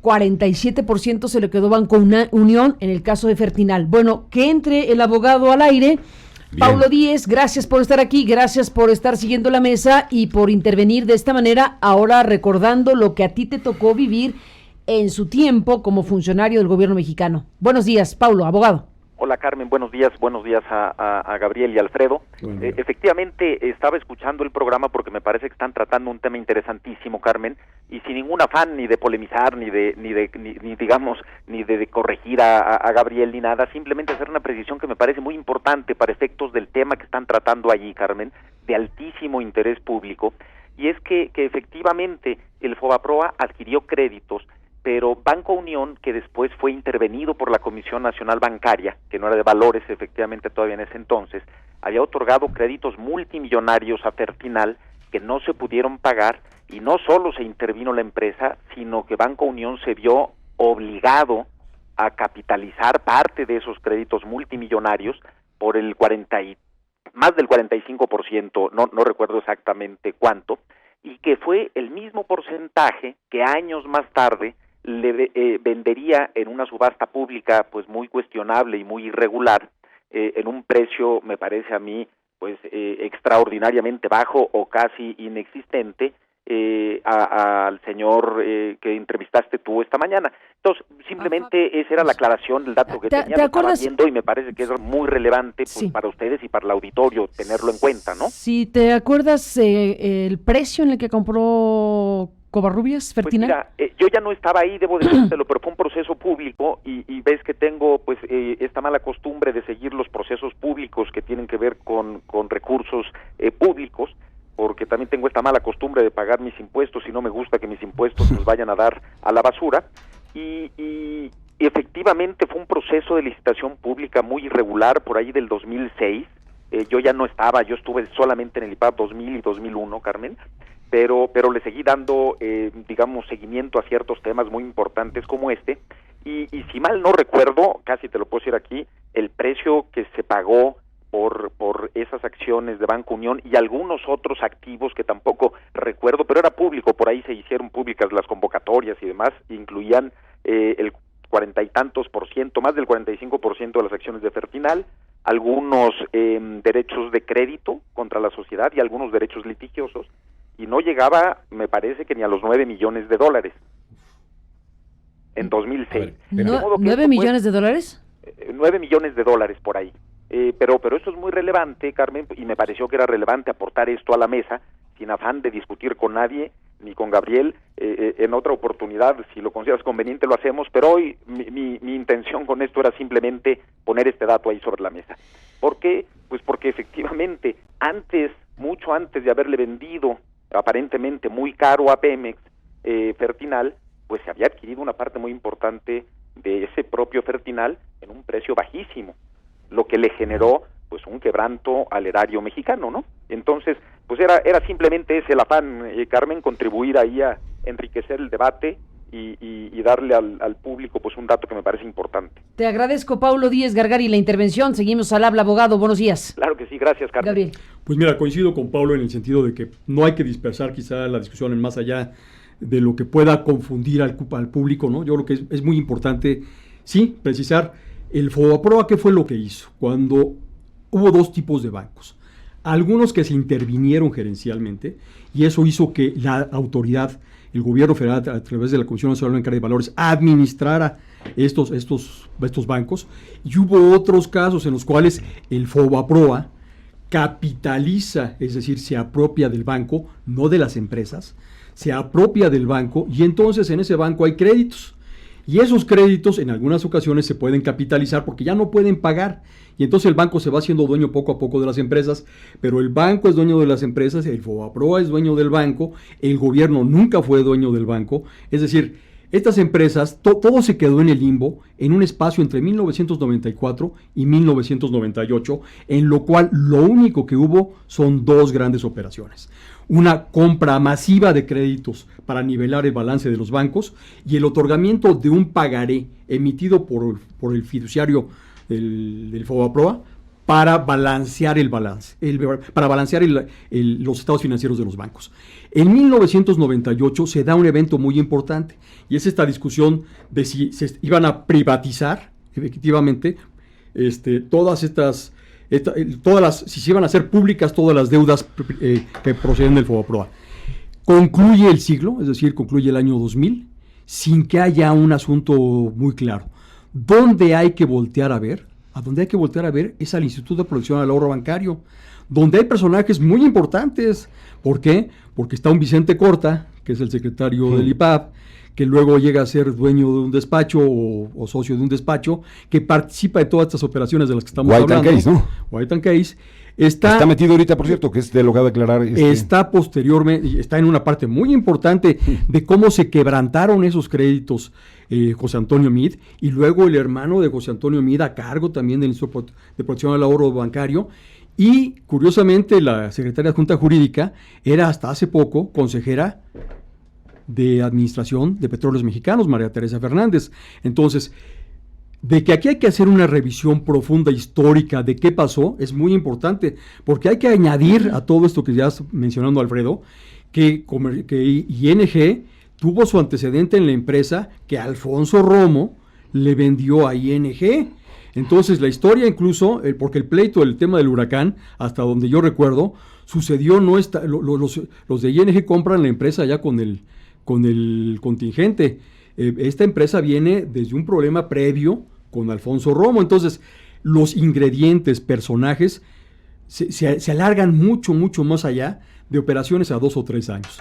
47% se le quedó Banco Unión en el caso de Fertinal. Bueno, que entre el abogado al aire. Bien. Paulo Díez, gracias por estar aquí, gracias por estar siguiendo la mesa y por intervenir de esta manera, ahora recordando lo que a ti te tocó vivir en su tiempo como funcionario del gobierno mexicano. Buenos días, Paulo, abogado. Hola Carmen, buenos días a Gabriel y Alfredo. Efectivamente estaba escuchando el programa porque me parece que están tratando un tema interesantísimo, Carmen, y sin ningún afán ni de polemizar, ni de corregir a Gabriel ni nada, simplemente hacer una precisión que me parece muy importante para efectos del tema que están tratando allí, Carmen, de altísimo interés público, y es que efectivamente el Fobaproa adquirió créditos, pero Banco Unión, que después fue intervenido por la Comisión Nacional Bancaria, que no era de valores efectivamente todavía en ese entonces, había otorgado créditos multimillonarios a Fertinal que no se pudieron pagar, y no solo se intervino la empresa, sino que Banco Unión se vio obligado a capitalizar parte de esos créditos multimillonarios por el más del 45%, no recuerdo exactamente cuánto, y que fue el mismo porcentaje que años más tarde le vendería en una subasta pública pues muy cuestionable y muy irregular, en un precio, me parece a mí, pues extraordinariamente bajo o casi inexistente, al señor que entrevistaste tú esta mañana. Entonces, simplemente esa era la aclaración del dato que tenía, lo estaba viendo y me parece que es muy relevante pues, sí, para ustedes y para el auditorio tenerlo en cuenta, ¿no? Si te acuerdas el precio en el que compró Covarrubias, Fertinal. Pues mira, yo ya no estaba ahí, debo decírtelo, pero fue un proceso público y ves que tengo pues esta mala costumbre de seguir los procesos públicos que tienen que ver con recursos públicos, porque también tengo esta mala costumbre de pagar mis impuestos y no me gusta que mis impuestos nos vayan a dar a la basura. Y efectivamente fue un proceso de licitación pública muy irregular por ahí del 2006. Yo ya no estaba, yo estuve solamente en el IPAP 2000 y 2001, Carmen, pero le seguí dando, digamos, seguimiento a ciertos temas muy importantes como este. Y si mal no recuerdo, casi te lo puedo decir aquí, el precio que se pagó por esas acciones de Banco Unión y algunos otros activos que tampoco recuerdo, pero era público, por ahí se hicieron públicas las convocatorias y demás, incluían el 40 y tantos por ciento, más del 45% de las acciones de Fertinal, algunos derechos de crédito contra la sociedad y algunos derechos litigiosos, y no llegaba, me parece que ni a los 9 millones de dólares en 2006. ¿9 millones de dólares? 9 millones de dólares por ahí. Pero esto es muy relevante, Carmen, y me pareció que era relevante aportar esto a la mesa, sin afán de discutir con nadie, ni con Gabriel. En otra oportunidad, si lo consideras conveniente, lo hacemos, pero hoy mi intención con esto era simplemente poner este dato ahí sobre la mesa. ¿Por qué? Pues porque efectivamente, mucho antes de haberle vendido aparentemente muy caro a Pemex, Fertinal, pues se había adquirido una parte muy importante de ese propio Fertinal en un precio bajísimo, lo que le generó pues un quebranto al erario mexicano, ¿no? Entonces, pues era simplemente ese el afán, Carmen, contribuir ahí a enriquecer el debate y darle al público pues un dato que me parece importante. Te agradezco, Paulo Díez Gargari, la intervención. Seguimos al habla, abogado. Buenos días. Claro que sí, gracias, Carmen. Gabriel. Pues mira, coincido con Paulo en el sentido de que no hay que dispersar quizá la discusión en más allá de lo que pueda confundir al público, ¿no? Yo creo que es muy importante, sí, precisar el FOBAPROA, ¿qué fue lo que hizo? Cuando hubo dos tipos de bancos. Algunos que se intervinieron gerencialmente, y eso hizo que la autoridad, el gobierno federal, a través de la Comisión Nacional Bancaria de Valores, administrara estos bancos, y hubo otros casos en los cuales el FOBAPROA capitaliza, es decir, se apropia del banco, no de las empresas, se apropia del banco, y entonces en ese banco hay créditos. Y esos créditos en algunas ocasiones se pueden capitalizar porque ya no pueden pagar. Y entonces el banco se va haciendo dueño poco a poco de las empresas, pero el banco es dueño de las empresas, el FOBAPROA es dueño del banco, el gobierno nunca fue dueño del banco. Es decir, estas empresas, todo se quedó en el limbo, en un espacio entre 1994 y 1998, en lo cual lo único que hubo son dos grandes operaciones. Una compra masiva de créditos para nivelar el balance de los bancos y el otorgamiento de un pagaré emitido por el fiduciario del FOBAPROA para balancear el balance, para balancear los estados financieros de los bancos. En 1998 se da un evento muy importante y es esta discusión de si se iban a privatizar efectivamente si se iban a hacer públicas todas las deudas que proceden del FOBAPROA. Concluye el siglo, es decir, concluye el año 2000, sin que haya un asunto muy claro. ¿Dónde hay que voltear a ver? A donde hay que voltear a ver es al Instituto de Protección al Ahorro Bancario, donde hay personajes muy importantes. ¿Por qué? Porque está un Vicente Corta, que es el secretario del IPAP, que luego llega a ser dueño de un despacho o socio de un despacho, que participa de todas estas operaciones de las que estamos hablando. White and Case, ¿no? White and Case. Está metido ahorita, por cierto, que es de lo que acaba de declarar. Está posteriormente, está en una parte muy importante de cómo se quebrantaron esos créditos José Antonio Meade, y luego el hermano de José Antonio Meade a cargo también del Instituto de Protección al Ahorro Bancario. Y curiosamente la secretaria de Junta Jurídica era hasta hace poco consejera de Administración de Petróleos Mexicanos, María Teresa Fernández. Entonces, de que aquí hay que hacer una revisión profunda histórica de qué pasó, es muy importante, porque hay que añadir a todo esto que ya has mencionado, Alfredo, que ING tuvo su antecedente en la empresa que Alfonso Romo le vendió a ING. Entonces la historia incluso, porque el pleito, el tema del huracán, hasta donde yo recuerdo, sucedió, los de ING compran la empresa ya con el contingente. Esta empresa viene desde un problema previo con Alfonso Romo. Entonces los ingredientes, personajes, se alargan mucho más allá de operaciones a 2 o 3 años.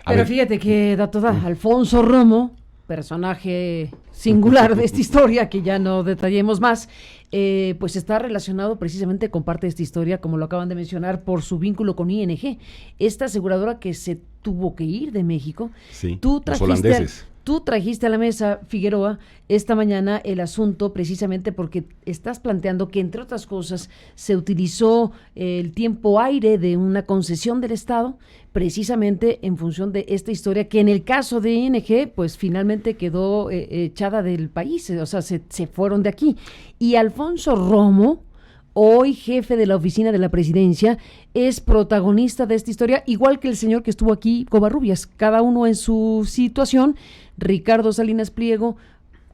Pero fíjate que, dato da, Alfonso Romo, personaje singular de esta historia, que ya no detallemos más, pues está relacionado precisamente con parte de esta historia, como lo acaban de mencionar, por su vínculo con ING, esta aseguradora que se tuvo que ir de México. Sí, Los holandeses. Tú trajiste a la mesa, Figueroa, esta mañana el asunto precisamente porque estás planteando que, entre otras cosas, se utilizó el tiempo aire de una concesión del Estado precisamente en función de esta historia que en el caso de ING, pues finalmente quedó echada del país, o sea, se fueron de aquí. Y Alfonso Romo, hoy jefe de la oficina de la presidencia, es protagonista de esta historia, igual que el señor que estuvo aquí, Covarrubias, cada uno en su situación. Ricardo Salinas Pliego,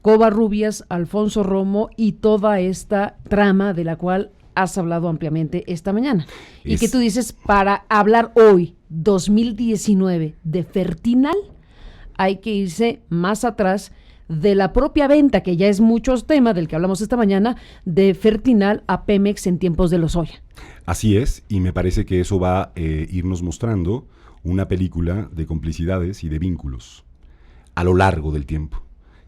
Covarrubias, Alfonso Romo y toda esta trama de la cual has hablado ampliamente esta mañana. Y que tú dices, para hablar hoy, 2019, de Fertinal, hay que irse más atrás de la propia venta, que ya es muchos temas del que hablamos esta mañana, de Fertinal a Pemex en tiempos de Lozoya. Así es, y me parece que eso va a irnos mostrando una película de complicidades y de vínculos a lo largo del tiempo,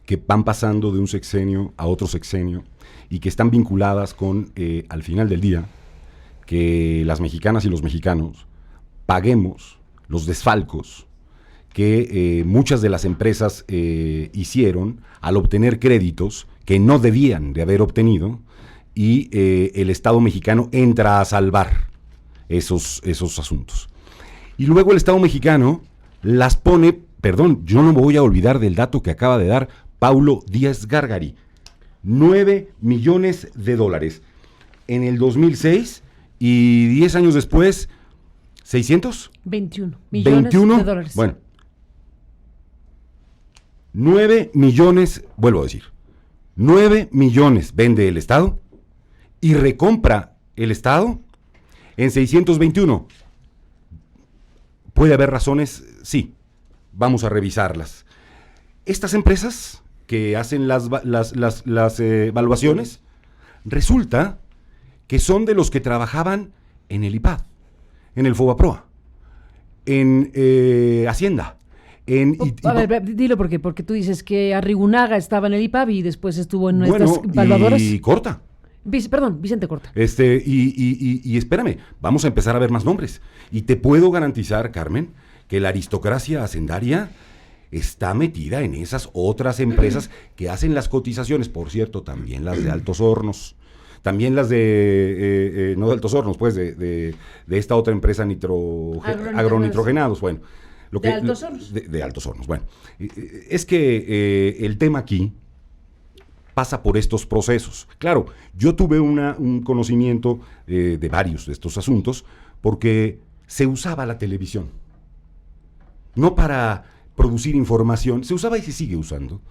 que van pasando de un sexenio a otro sexenio y que están vinculadas con, al final del día, que las mexicanas y los mexicanos paguemos los desfalcos que muchas de las empresas hicieron al obtener créditos que no debían de haber obtenido, y el Estado mexicano entra a salvar esos asuntos. Y luego el Estado mexicano las pone, yo no me voy a olvidar del dato que acaba de dar Paulo Díaz Gárgari, $9 millones en el 2006, y 10 años después, 600? 21 millones de dólares. Bueno, 9 millones, vuelvo a decir, 9 millones vende el Estado y recompra el Estado en 621. ¿Puede haber razones? Sí, vamos a revisarlas. Estas empresas que hacen las evaluaciones, resulta que son de los que trabajaban en el IPAD, en el FOBAPROA, en Hacienda. Dilo porque tú dices que Arrigunaga estaba en el IPAB y después estuvo en estas evaluadoras. Y Corta. Vicente Corta. Y espérame, vamos a empezar a ver más nombres. Y te puedo garantizar, Carmen, que la aristocracia hacendaria está metida en esas otras empresas que hacen las cotizaciones, por cierto, también las de Altos Hornos, también las de, no de Altos Hornos, pues de esta otra empresa agronitrogenados, bueno. ¿De Altos Hornos? De Altos Hornos, bueno. Es que el tema aquí pasa por estos procesos. Claro, yo tuve un conocimiento de varios de estos asuntos porque se usaba la televisión, no para producir información, se usaba y se sigue usando,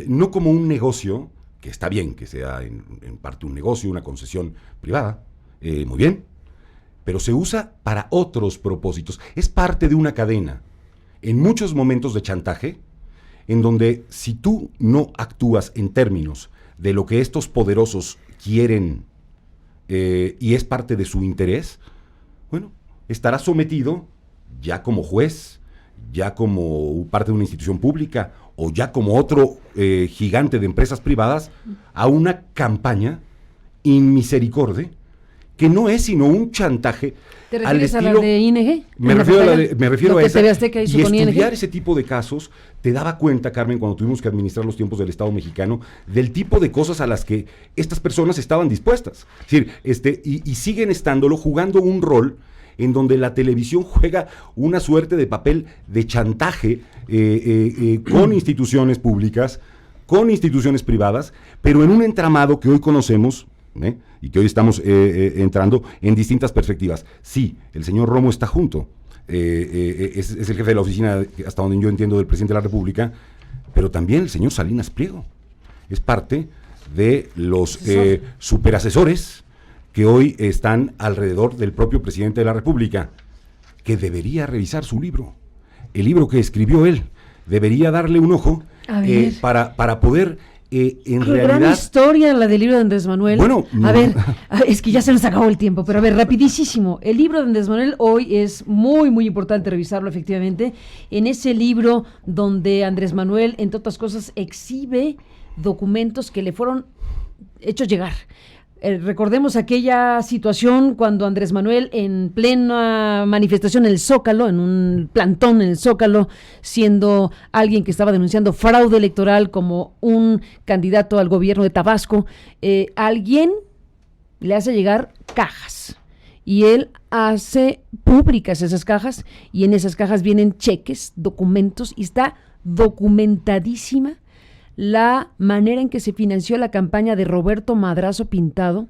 no como un negocio, que está bien que sea en parte un negocio, una concesión privada, muy bien, pero se usa para otros propósitos, es parte de una cadena, en muchos momentos de chantaje, en donde si tú no actúas en términos de lo que estos poderosos quieren y es parte de su interés, bueno, estarás sometido ya como juez, ya como parte de una institución pública o ya como otro gigante de empresas privadas a una campaña inmisericordia que no es sino un chantaje. ¿Te refieres a la de ING? Me refiero a esa. Y estudiar ese tipo de casos te daba cuenta, Carmen, cuando tuvimos que administrar los tiempos del Estado mexicano, del tipo de cosas a las que estas personas estaban dispuestas. Es decir, y siguen estándolo, jugando un rol en donde la televisión juega una suerte de papel de chantaje con instituciones públicas, con instituciones privadas, pero en un entramado que hoy conocemos, y que hoy estamos entrando en distintas perspectivas. Sí, el señor Romo está junto, es el jefe de la oficina, hasta donde yo entiendo, del presidente de la República, pero también el señor Salinas Pliego es parte de los superasesores que hoy están alrededor del propio presidente de la República, que debería revisar su libro, el libro que escribió él, debería darle un ojo para poder en Qué realidad... gran historia la del libro de Andrés Manuel. Bueno, a ver, es que ya se nos acabó el tiempo, pero a ver, rapidísimo. El libro de Andrés Manuel hoy es muy, muy importante revisarlo, efectivamente. En ese libro donde Andrés Manuel, entre otras cosas, exhibe documentos que le fueron hechos llegar. Recordemos aquella situación cuando Andrés Manuel, en plena manifestación en el Zócalo, en un plantón en el Zócalo, siendo alguien que estaba denunciando fraude electoral como un candidato al gobierno de Tabasco, alguien le hace llegar cajas y él hace públicas esas cajas y en esas cajas vienen cheques, documentos y está documentadísima la manera en que se financió la campaña de Roberto Madrazo Pintado,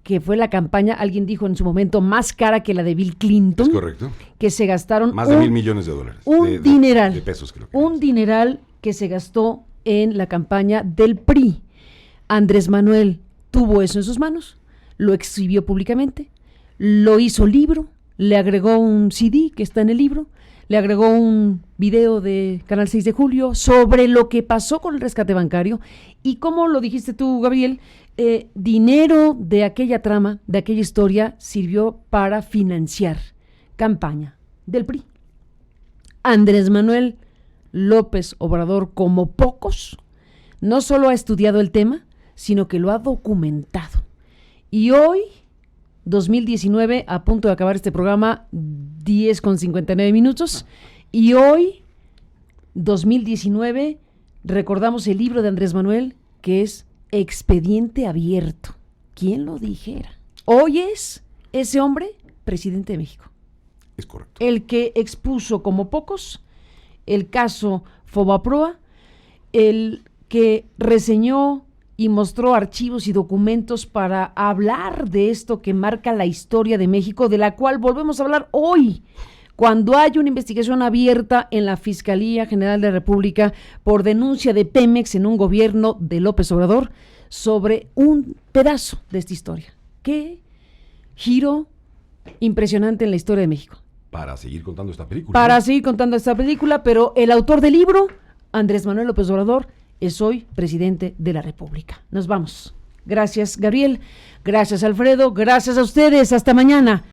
que fue la campaña, alguien dijo en su momento, más cara que la de Bill Clinton. Es correcto. Que se gastaron más de $1,000 millones. Un dineral. De pesos, creo que un dineral que se gastó en la campaña del PRI. Andrés Manuel tuvo eso en sus manos, lo exhibió públicamente, lo hizo libro, le agregó un CD que está en el libro, le agregó un video de Canal 6 de Julio sobre lo que pasó con el rescate bancario y como lo dijiste tú, Gabriel, dinero de aquella trama, de aquella historia, sirvió para financiar campaña del PRI. Andrés Manuel López Obrador, como pocos, no solo ha estudiado el tema, sino que lo ha documentado. Y hoy, 2019, a punto de acabar este programa, 10:59, y hoy, 2019, recordamos el libro de Andrés Manuel, que es Expediente Abierto. ¿Quién lo dijera? Hoy es ese hombre presidente de México. Es correcto. El que expuso como pocos el caso Fobaproa, el que reseñó y mostró archivos y documentos para hablar de esto que marca la historia de México, de la cual volvemos a hablar hoy, cuando hay una investigación abierta en la Fiscalía General de la República por denuncia de Pemex en un gobierno de López Obrador sobre un pedazo de esta historia. ¡Qué giro impresionante en la historia de México! Para seguir contando esta película. Para seguir contando esta película, pero el autor del libro, Andrés Manuel López Obrador, es hoy presidente de la República. Nos vamos. Gracias, Gabriel. Gracias, Alfredo. Gracias a ustedes. Hasta mañana.